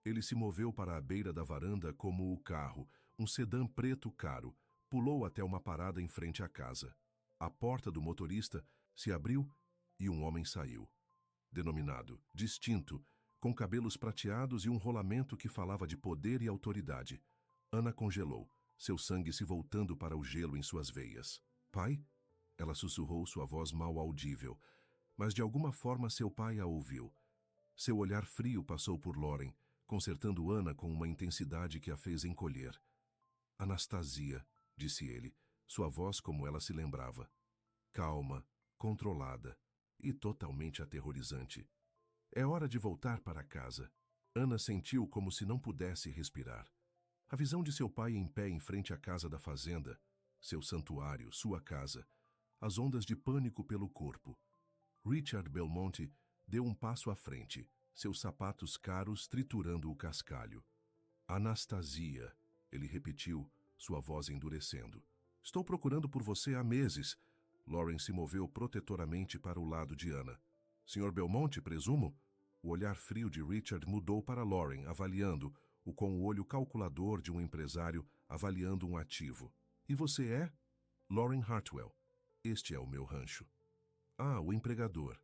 [SPEAKER 1] Ele se moveu para a beira da varanda como o carro, um sedã preto caro, pulou até uma parada em frente à casa. A porta do motorista se abriu e um homem saiu. Denominado, distinto, com cabelos prateados e um rolamento que falava de poder e autoridade. Ana congelou, seu sangue se voltando para o gelo em suas veias. Pai? Ela sussurrou, sua voz mal audível, mas de alguma forma seu pai a ouviu. Seu olhar frio passou por Lauren, concertando Ana com uma intensidade que a fez encolher. Anastasia, disse ele, sua voz como ela se lembrava. Calma, controlada e totalmente aterrorizante. É hora de voltar para casa. Ana sentiu como se não pudesse respirar. A visão de seu pai em pé em frente à casa da fazenda, seu santuário, sua casa, as ondas de pânico pelo corpo. Richard Belmonte deu um passo à frente, seus sapatos caros triturando o cascalho. Anastasia, ele repetiu, sua voz endurecendo. Estou procurando por você há meses. Lauren se moveu protetoramente para o lado de Ana. Sr. Belmonte, presumo? O olhar frio de Richard mudou para Lauren, avaliando-o com o olho calculador de um empresário avaliando um ativo. E você é? Lauren Hartwell. Este é o meu rancho. Ah, o empregador.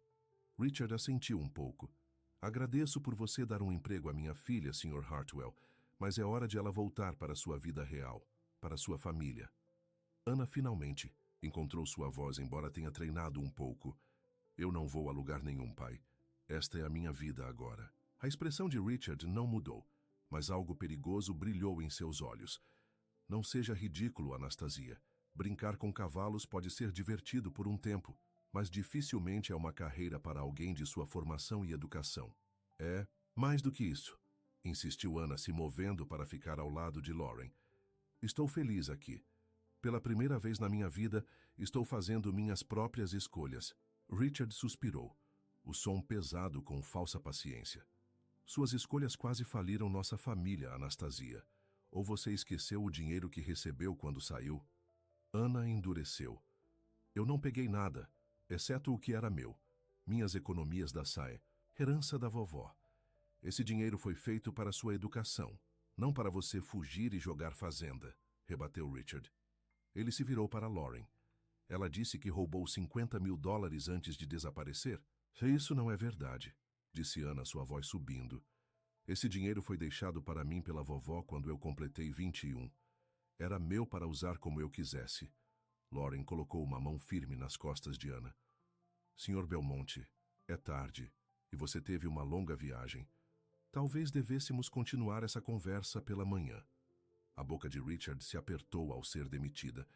[SPEAKER 1] Richard assentiu um pouco. Agradeço por você dar um emprego à minha filha, Sr. Hartwell, mas é hora de ela voltar para sua vida real, para sua família. Ana finalmente encontrou sua voz, embora tenha treinado um pouco. Eu não vou a lugar nenhum, pai. Esta é a minha vida agora. A expressão de Richard não mudou, mas algo perigoso brilhou em seus olhos. Não seja ridículo, Anastasia. Brincar com cavalos pode ser divertido por um tempo, mas dificilmente é uma carreira para alguém de sua formação e educação. É mais do que isso, insistiu Ana, se movendo para ficar ao lado de Lauren. Estou feliz aqui. Pela primeira vez na minha vida, estou fazendo minhas próprias escolhas. Richard suspirou, o som pesado com falsa paciência. Suas escolhas quase faliram nossa família, Anastasia. Ou você esqueceu o dinheiro que recebeu quando saiu? Ana endureceu. Eu não peguei nada, exceto o que era meu. Minhas economias da SAE, herança da vovó. Esse dinheiro foi feito para sua educação, não para você fugir e jogar fazenda, rebateu Richard. Ele se virou para Lauren. Ela disse que roubou $50.000 antes de desaparecer? Isso não é verdade, disse Ana, sua voz subindo. Esse dinheiro foi deixado para mim pela vovó quando eu completei 21. Era meu para usar como eu quisesse. Lauren colocou uma mão firme nas costas de Ana. Sr. Belmonte, é tarde, e você teve uma longa viagem. Talvez devêssemos continuar essa conversa pela manhã. A boca de Richard se apertou ao ser demitida.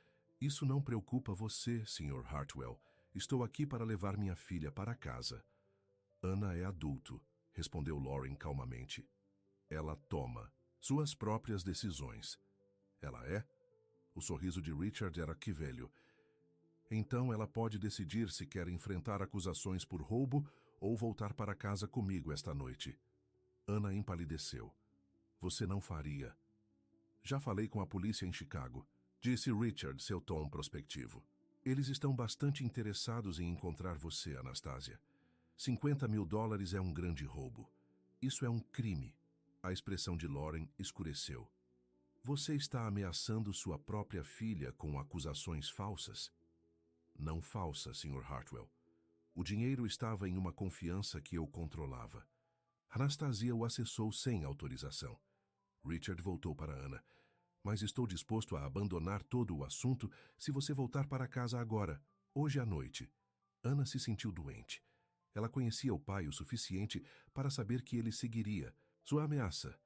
[SPEAKER 1] Isso não preocupa você, Sr. Hartwell. Estou aqui para levar minha filha para casa. Ana é adulto, respondeu Lauren calmamente. Ela toma suas próprias decisões. Ela é? O sorriso de Richard era quivelho. Então ela pode decidir se quer enfrentar acusações por roubo ou voltar para casa comigo esta noite. Ana empalideceu. Você não faria. Já falei com a polícia em Chicago, disse Richard, seu tom prospectivo. Eles estão bastante interessados em encontrar você, Anastasia. $50.000 é um grande roubo. Isso é um crime. A expressão de Lauren escureceu. Você está ameaçando sua própria filha com acusações falsas? Não falsa, Sr. Hartwell. O dinheiro estava em uma confiança que eu controlava. Anastasia o acessou sem autorização. Richard voltou para Anna. Mas estou disposto a abandonar todo o assunto se você voltar para casa agora, hoje à noite. Anna se sentiu doente. Ela conhecia o pai o suficiente para saber que ele seguiria. Sua ameaça.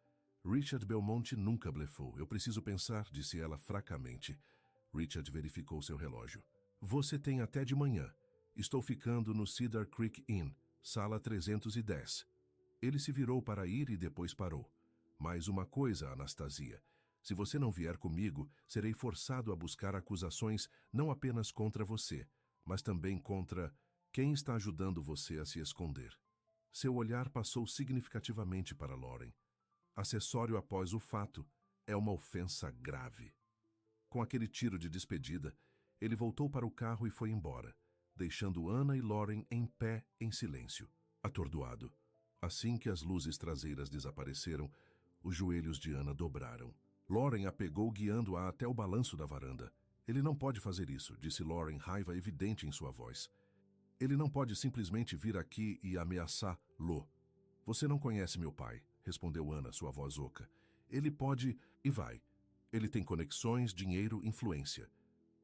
[SPEAKER 1] Richard Belmont nunca blefou. Eu preciso pensar, disse ela fracamente. Richard verificou seu relógio. Você tem até de manhã. Estou ficando no Cedar Creek Inn, sala 310. Ele se virou para ir e depois parou. Mais uma coisa, Anastasia. Se você não vier comigo, serei forçado a buscar acusações não apenas contra você, mas também contra quem está ajudando você a se esconder. Seu olhar passou significativamente para Lauren. Acessório após o fato é uma ofensa grave. Com aquele tiro de despedida, ele voltou para o carro e foi embora, deixando Anna e Lauren em pé em silêncio, atordoado. Assim que as luzes traseiras desapareceram, os joelhos de Anna dobraram. Lauren a pegou guiando-a até o balanço da varanda. Ele não pode fazer isso, disse Lauren, raiva evidente em sua voz. Ele não pode simplesmente vir aqui e ameaçá-lo. Você não conhece meu pai, respondeu Anna, sua voz oca. Ele pode e vai. Ele tem conexões, dinheiro, influência.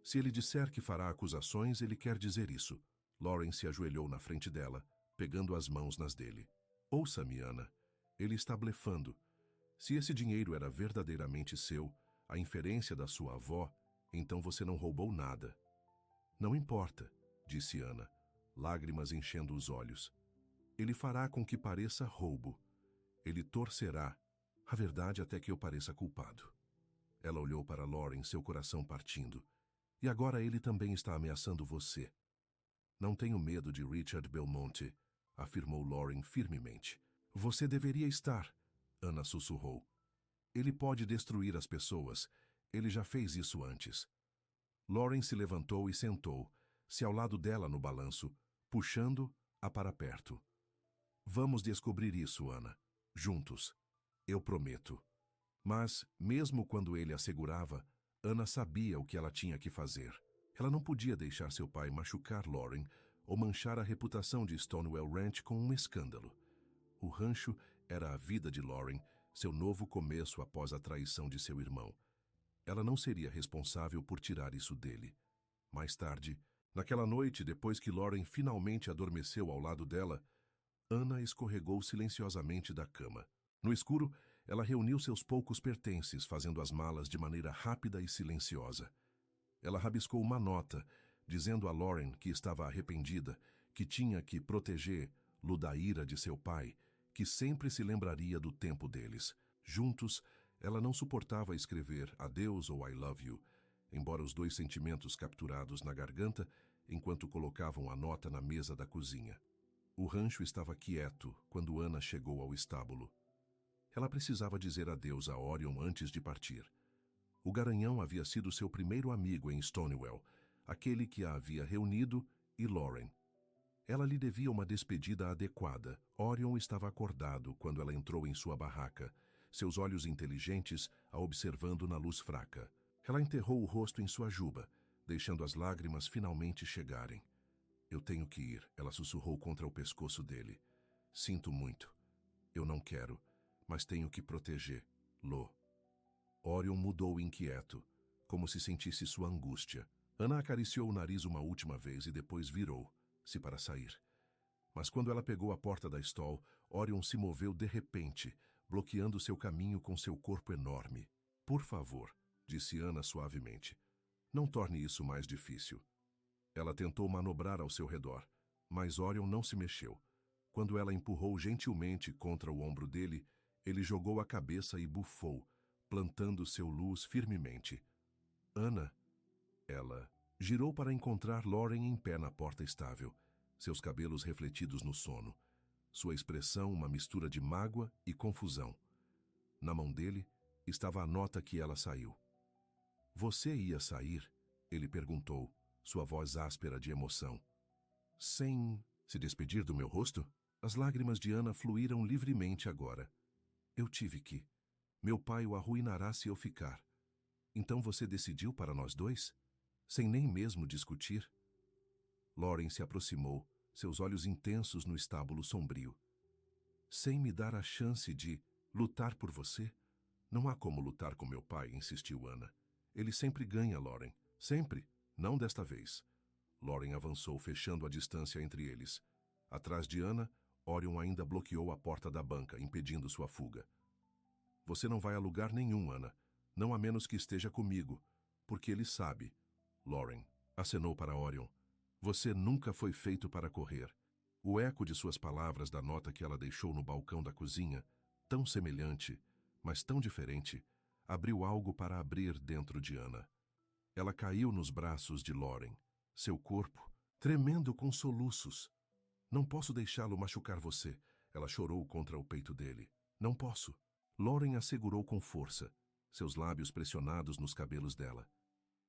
[SPEAKER 1] Se ele disser que fará acusações, ele quer dizer isso. Lauren se ajoelhou na frente dela, pegando as mãos nas dele. Ouça-me, Anna. Ele está blefando. Se esse dinheiro era verdadeiramente seu, a inferência da sua avó, então você não roubou nada. Não importa, disse Anna, lágrimas enchendo os olhos. Ele fará com que pareça roubo. Ele torcerá a verdade até que eu pareça culpado. Ela olhou para Lauren, seu coração partindo. E agora ele também está ameaçando você. Não tenho medo de Richard Belmont, afirmou Lauren firmemente. Você deveria estar, Anna sussurrou. Ele pode destruir as pessoas. Ele já fez isso antes. Lauren se levantou e sentou-se ao lado dela no balanço, puxando-a para perto. Vamos descobrir isso, Anna. Juntos. Eu prometo. Mas, mesmo quando ele assegurava, Anna sabia o que ela tinha que fazer. Ela não podia deixar seu pai machucar Lauren ou manchar a reputação de Stonewall Ranch com um escândalo. O rancho era a vida de Lauren, seu novo começo após a traição de seu irmão. Ela não seria responsável por tirar isso dele. Mais tarde, naquela noite, depois que Lauren finalmente adormeceu ao lado dela, Anna escorregou silenciosamente da cama. No escuro, ela reuniu seus poucos pertences, fazendo as malas de maneira rápida e silenciosa. Ela rabiscou uma nota, dizendo a Lauren que estava arrependida, que tinha que protegê-lo da ira de seu pai, que sempre se lembraria do tempo deles. Juntos, ela não suportava escrever adeus ou I love you, embora os dois sentimentos capturados na garganta enquanto colocavam a nota na mesa da cozinha. O rancho estava quieto quando Anna chegou ao estábulo. Ela precisava dizer adeus a Orion antes de partir. O garanhão havia sido seu primeiro amigo em Stonewall, aquele que a havia reunido, e Lauren. Ela lhe devia uma despedida adequada. Orion estava acordado quando ela entrou em sua barraca, seus olhos inteligentes a observando na luz fraca. Ela enterrou o rosto em sua juba, deixando as lágrimas finalmente chegarem. Eu tenho que ir, ela sussurrou contra o pescoço dele. Sinto muito. Eu não quero, mas tenho que protegê-lo. Orion mudou inquieto, como se sentisse sua angústia. Anna acariciou o nariz uma última vez e depois virou-se para sair. Mas quando ela pegou a porta da stall, Orion se moveu de repente, bloqueando seu caminho com seu corpo enorme. Por favor, disse Anna suavemente, não torne isso mais difícil. Ela tentou manobrar ao seu redor, mas Orion não se mexeu. Quando ela empurrou gentilmente contra o ombro dele, ele jogou a cabeça e bufou, plantando seu luz firmemente. Anna, ela girou para encontrar Lauren em pé na porta estável, seus cabelos refletidos no sono, sua expressão uma mistura de mágoa e confusão. Na mão dele estava a nota que ela saiu. Você ia sair? Ele perguntou, sua voz áspera de emoção. Sem se despedir do meu rosto? As lágrimas de Anna fluíram livremente agora. Eu tive que. Meu pai o arruinará se eu ficar. Então você decidiu para nós dois? Sem nem mesmo discutir? Lauren se aproximou, seus olhos intensos no estábulo sombrio. Sem me dar a chance de lutar por você? Não há como lutar com meu pai, insistiu Ana. Ele sempre ganha, Lauren. Sempre. Não desta vez. Lauren avançou, fechando a distância entre eles. Atrás de Ana, Orion ainda bloqueou a porta da banca, impedindo sua fuga. Você não vai a lugar nenhum, Ana. Não a menos que esteja comigo. Porque ele sabe. Lauren acenou para Orion. Você nunca foi feito para correr. O eco de suas palavras da nota que ela deixou no balcão da cozinha, tão semelhante, mas tão diferente, abriu algo para abrir dentro de Ana. Ela caiu nos braços de Lauren, seu corpo tremendo com soluços. Não posso deixá-lo machucar você, ela chorou contra o peito dele. Não posso. Lauren a segurou com força, seus lábios pressionados nos cabelos dela.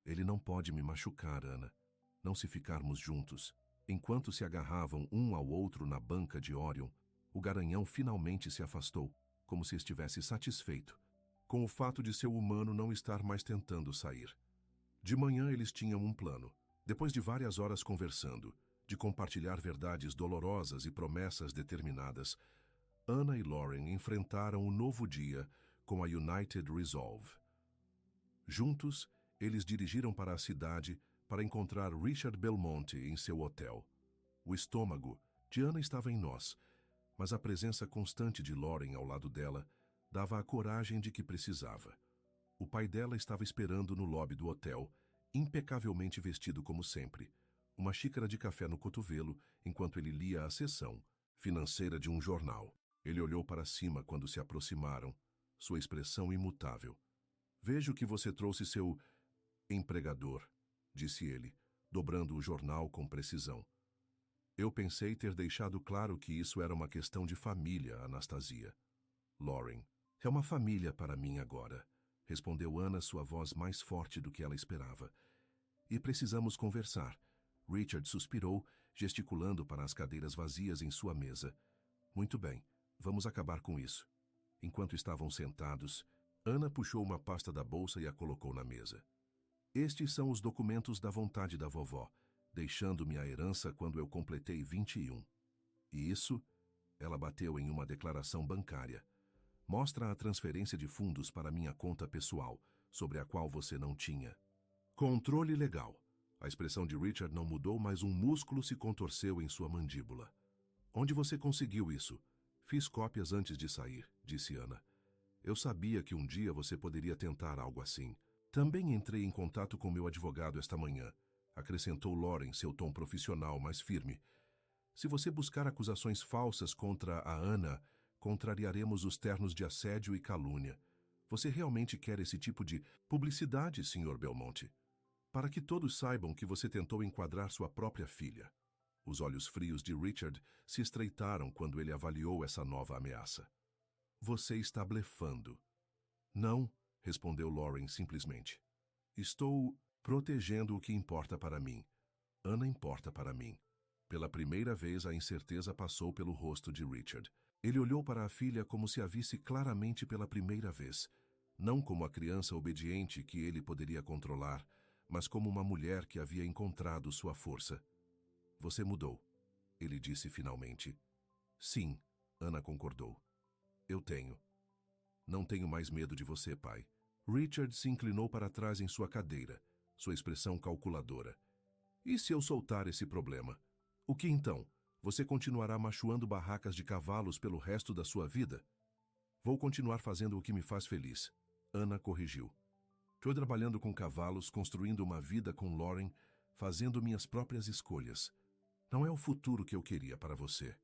[SPEAKER 1] Ele não pode me machucar, Ana. Não se ficarmos juntos. Enquanto se agarravam um ao outro na banca de Orion, o garanhão finalmente se afastou, como se estivesse satisfeito, com o fato de seu humano não estar mais tentando sair. De manhã eles tinham um plano. Depois de várias horas conversando, de compartilhar verdades dolorosas e promessas determinadas, Ana e Lauren enfrentaram o novo dia com a United Resolve. Juntos, eles dirigiram para a cidade para encontrar Richard Belmonte em seu hotel. O estômago de Ana estava em nós, mas a presença constante de Lauren ao lado dela dava a coragem de que precisava. O pai dela estava esperando no lobby do hotel, impecavelmente vestido como sempre, uma xícara de café no cotovelo enquanto ele lia a seção financeira de um jornal. Ele olhou para cima quando se aproximaram, sua expressão imutável. Vejo que você trouxe seu empregador, disse ele, dobrando o jornal com precisão. Eu pensei ter deixado claro que isso era uma questão de família, Anastasia. Lauren, é uma família para mim agora, respondeu Ana, sua voz mais forte do que ela esperava. E precisamos conversar. Richard suspirou, gesticulando para as cadeiras vazias em sua mesa. Muito bem, vamos acabar com isso. Enquanto estavam sentados, Ana puxou uma pasta da bolsa e a colocou na mesa. Estes são os documentos da vontade da vovó, deixando-me a herança quando eu completei 21. E isso, ela bateu em uma declaração bancária. Mostra a transferência de fundos para minha conta pessoal, sobre a qual você não tinha controle legal. A expressão de Richard não mudou, mas um músculo se contorceu em sua mandíbula. Onde você conseguiu isso? Fiz cópias antes de sair, disse Ana. Eu sabia que um dia você poderia tentar algo assim. Também entrei em contato com meu advogado esta manhã, acrescentou Lauren, seu tom profissional mais firme. Se você buscar acusações falsas contra a Ana, contrariaremos os termos de assédio e calúnia. Você realmente quer esse tipo de publicidade, Sr. Belmonte? Para que todos saibam que você tentou enquadrar sua própria filha. Os olhos frios de Richard se estreitaram quando ele avaliou essa nova ameaça. Você está blefando. Não, respondeu Lauren simplesmente. Estou protegendo o que importa para mim. Ana importa para mim. Pela primeira vez a incerteza passou pelo rosto de Richard. Ele olhou para a filha como se a visse claramente pela primeira vez. Não como a criança obediente que ele poderia controlar, mas como uma mulher que havia encontrado sua força. Você mudou, ele disse finalmente. Sim, Ana concordou. Eu tenho. Não tenho mais medo de você, pai. Richard se inclinou para trás em sua cadeira, sua expressão calculadora. E se eu soltar esse problema? O que então? Você continuará machuando barracas de cavalos pelo resto da sua vida? Vou continuar fazendo o que me faz feliz. Ana corrigiu. Estou trabalhando com cavalos, construindo uma vida com Lauren, fazendo minhas próprias escolhas. Não é o futuro que eu queria para você.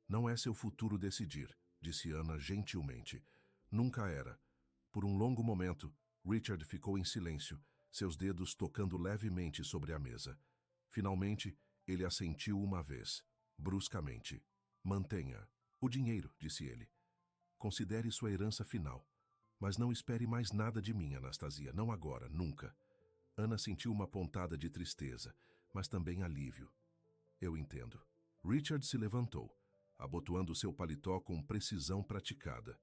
[SPEAKER 1] Não é seu futuro decidir, disse Ana gentilmente. Nunca era. Por um longo momento, Richard ficou em silêncio, seus dedos tocando levemente sobre a mesa. Finalmente, ele assentiu uma vez, bruscamente. Mantenha. O dinheiro, disse ele. Considere sua herança final. Mas não espere mais nada de mim, Anastasia. Não agora, nunca. Ana sentiu uma pontada de tristeza, mas também alívio. Eu entendo. Richard se levantou, abotoando seu paletó com precisão praticada.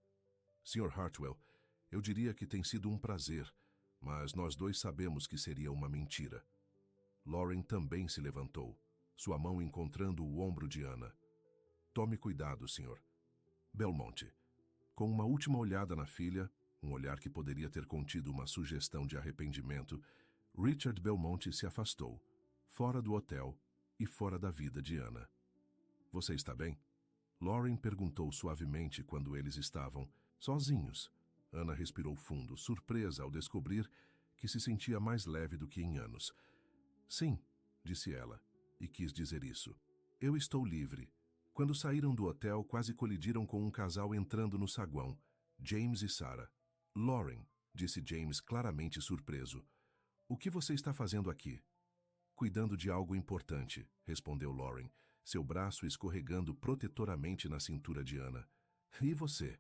[SPEAKER 1] Sr. Hartwell, Eu diria que tem sido um prazer, mas nós dois sabemos que seria uma mentira. Lauren também se levantou, sua mão encontrando o ombro de Ana. Tome cuidado, Sr. Belmonte. Com uma última olhada na filha, um olhar que poderia ter contido uma sugestão de arrependimento, Richard Belmonte se afastou, fora do hotel e fora da vida de Ana. Você está bem? Lauren perguntou suavemente quando eles estavam sozinhos. Ana respirou fundo, surpresa ao descobrir que se sentia mais leve do que em anos. Sim, disse ela, e quis dizer isso. Eu estou livre. Quando saíram do hotel, quase colidiram com um casal entrando no saguão, James e Sarah. Lauren, disse James claramente surpreso. O que você está fazendo aqui? Cuidando de algo importante, respondeu Lauren, seu braço escorregando protetoramente na cintura de Ana. E você?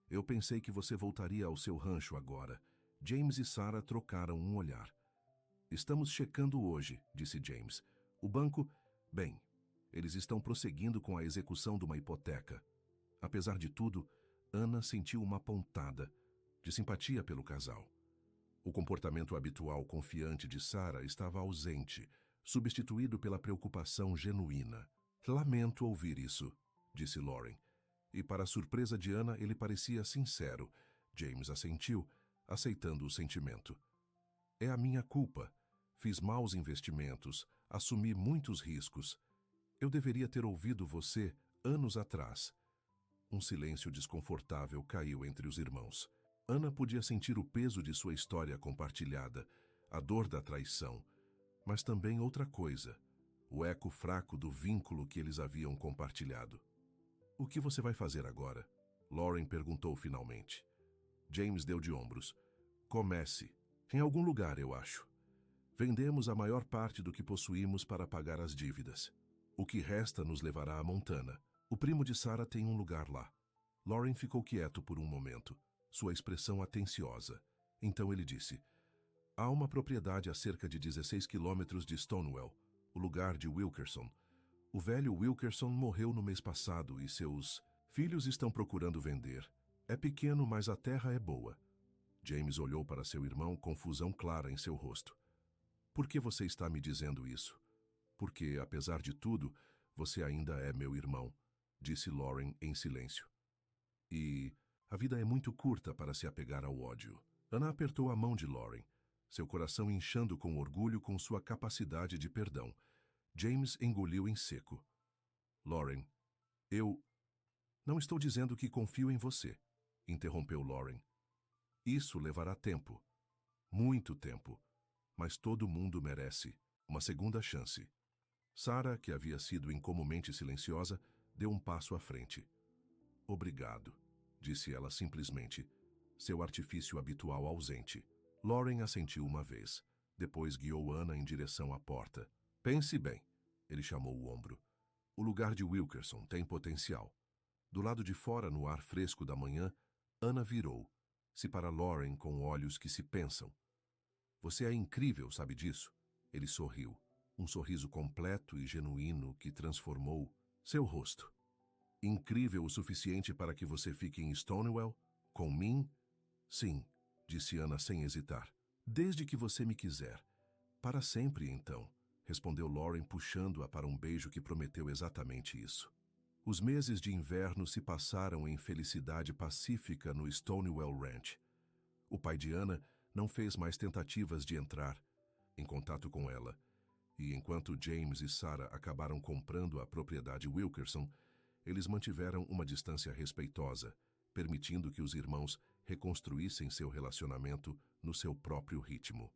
[SPEAKER 1] Eu pensei que você voltaria ao seu rancho agora. James e Sarah trocaram um olhar. Estamos checando hoje, disse James. O banco... Bem, eles estão prosseguindo com a execução de uma hipoteca. Apesar de tudo, Ana sentiu uma pontada de simpatia pelo casal. O comportamento habitual confiante de Sarah estava ausente, substituído pela preocupação genuína. Lamento ouvir isso, disse Lauren. E para a surpresa de Ana, ele parecia sincero. James assentiu, aceitando o sentimento. É a minha culpa. Fiz maus investimentos, assumi muitos riscos. Eu deveria ter ouvido você anos atrás. Um silêncio desconfortável caiu entre os irmãos. Ana podia sentir o peso de sua história compartilhada, a dor da traição, mas também outra coisa, o eco fraco do vínculo que eles haviam compartilhado. O que você vai fazer agora? Lauren perguntou finalmente. James deu de ombros. Comece. Em algum lugar, eu acho. Vendemos a maior parte do que possuímos para pagar as dívidas. O que resta nos levará a Montana. O primo de Sarah tem um lugar lá. Lauren ficou quieto por um momento, sua expressão atenciosa. Então ele disse, há uma propriedade a cerca de 16 quilômetros de Stonewall, o lugar de Wilkerson. O velho Wilkerson morreu no mês passado e seus filhos estão procurando vender. É pequeno, mas a terra é boa. James olhou para seu irmão, confusão clara em seu rosto. Por que você está me dizendo isso? Porque, apesar de tudo, você ainda é meu irmão, disse Lauren em silêncio. E a vida é muito curta para se apegar ao ódio. Ana apertou a mão de Lauren, seu coração inchando com orgulho com sua capacidade de perdão. James engoliu em seco. Lauren, eu... Não estou dizendo que confio em você, interrompeu Lauren. Isso levará tempo. Muito tempo. Mas todo mundo merece uma segunda chance. Sarah, que havia sido incomumente silenciosa, deu um passo à frente. Obrigado, disse ela simplesmente, seu artifício habitual ausente. Lauren assentiu uma vez. Depois guiou Ana em direção à porta. Pense bem, ele chamou o ombro. O lugar de Wilkerson tem potencial. Do lado de fora, no ar fresco da manhã, Ana virou-se para Lauren com olhos que se pensam. Você é incrível, sabe disso? Ele sorriu, um sorriso completo e genuíno que transformou seu rosto. Incrível o suficiente para que você fique em Stonewall? Com mim? Sim, disse Ana sem hesitar. Desde que você me quiser. Para sempre, então, respondeu Lauren puxando-a para um beijo que prometeu exatamente isso. Os meses de inverno se passaram em felicidade pacífica no Stonewall Ranch. O pai de Ana não fez mais tentativas de entrar em contato com ela, e enquanto James e Sarah acabaram comprando a propriedade Wilkerson, eles mantiveram uma distância respeitosa, permitindo que os irmãos reconstruíssem seu relacionamento no seu próprio ritmo.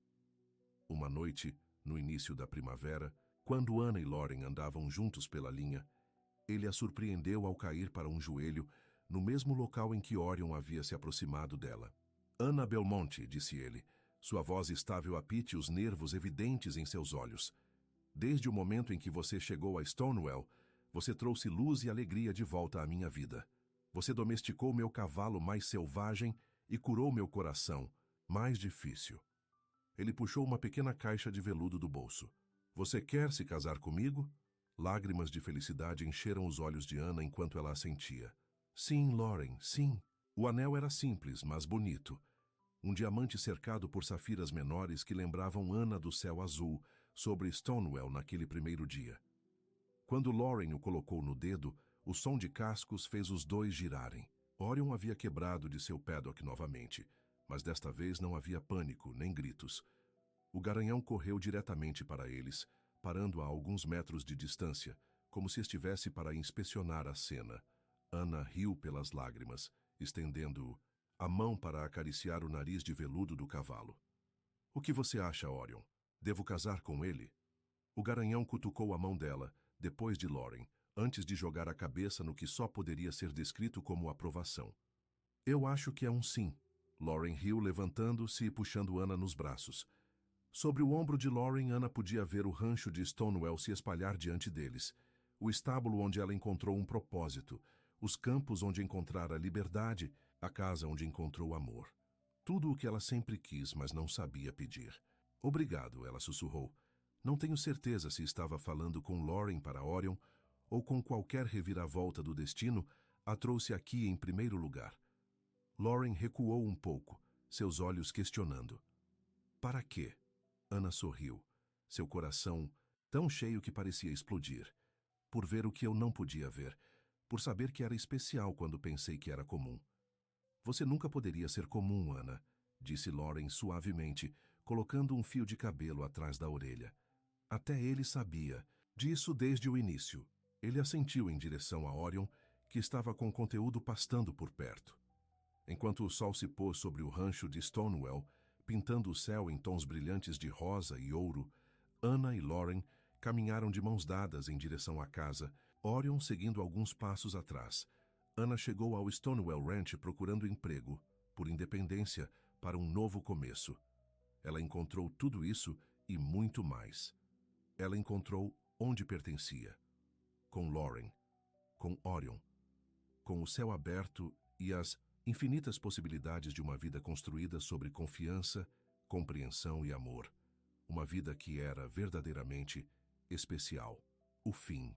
[SPEAKER 1] Uma noite, no início da primavera, quando Ana e Lauren andavam juntos pela linha, ele a surpreendeu ao cair para um joelho no mesmo local em que Orion havia se aproximado dela. Ana Belmonte, disse ele, sua voz estável a pite e os nervos evidentes em seus olhos. Desde o momento em que você chegou a Stonewall, você trouxe luz e alegria de volta à minha vida. Você domesticou meu cavalo mais selvagem e curou meu coração, mais difícil. Ele puxou uma pequena caixa de veludo do bolso. Você quer se casar comigo? Lágrimas de felicidade encheram os olhos de Ana enquanto ela assentia. Sim, Lauren, sim. O anel era simples, mas bonito. Um diamante cercado por safiras menores que lembravam Anna do céu azul sobre Stonewell naquele primeiro dia. Quando Lauren o colocou no dedo, o som de cascos fez os dois girarem. Orion havia quebrado de seu paddock novamente, mas desta vez não havia pânico nem gritos. O garanhão correu diretamente para eles, parando a alguns metros de distância, como se estivesse para inspecionar a cena. Anna riu pelas lágrimas, estendendo a mão para acariciar o nariz de veludo do cavalo. O que você acha, Orion? Devo casar com ele? O garanhão cutucou a mão dela, depois de Lauren, antes de jogar a cabeça no que só poderia ser descrito como aprovação. Eu acho que é um sim. Lauren riu, levantando-se e puxando Anna nos braços. Sobre o ombro de Lauren, Anna podia ver o rancho de Stonewell se espalhar diante deles, o estábulo onde ela encontrou um propósito, os campos onde encontrara liberdade, a casa onde encontrou amor. Tudo o que ela sempre quis, mas não sabia pedir. Obrigado, ela sussurrou. Não tenho certeza se estava falando com Lauren para Orion ou com qualquer reviravolta do destino a trouxe aqui em primeiro lugar. Lauren recuou um pouco, seus olhos questionando. Para quê? Anna sorriu, seu coração tão cheio que parecia explodir. Por ver o que eu não podia ver, por saber que era especial quando pensei que era comum. Você nunca poderia ser comum, Anna, disse Lauren suavemente, colocando um fio de cabelo atrás da orelha. Até ele sabia disso desde o início. Ele assentiu em direção a Orion, que estava com conteúdo pastando por perto. Enquanto o sol se pôs sobre o rancho de Stonewell, pintando o céu em tons brilhantes de rosa e ouro, Anna e Lauren caminharam de mãos dadas em direção à casa, Orion seguindo alguns passos atrás. Anna chegou ao Stonewell Ranch procurando emprego, por independência, para um novo começo. Ela encontrou tudo isso e muito mais. Ela encontrou onde pertencia. Com Lauren, com Orion, com o céu aberto e as infinitas possibilidades de uma vida construída sobre confiança, compreensão e amor. Uma vida que era verdadeiramente especial. O fim.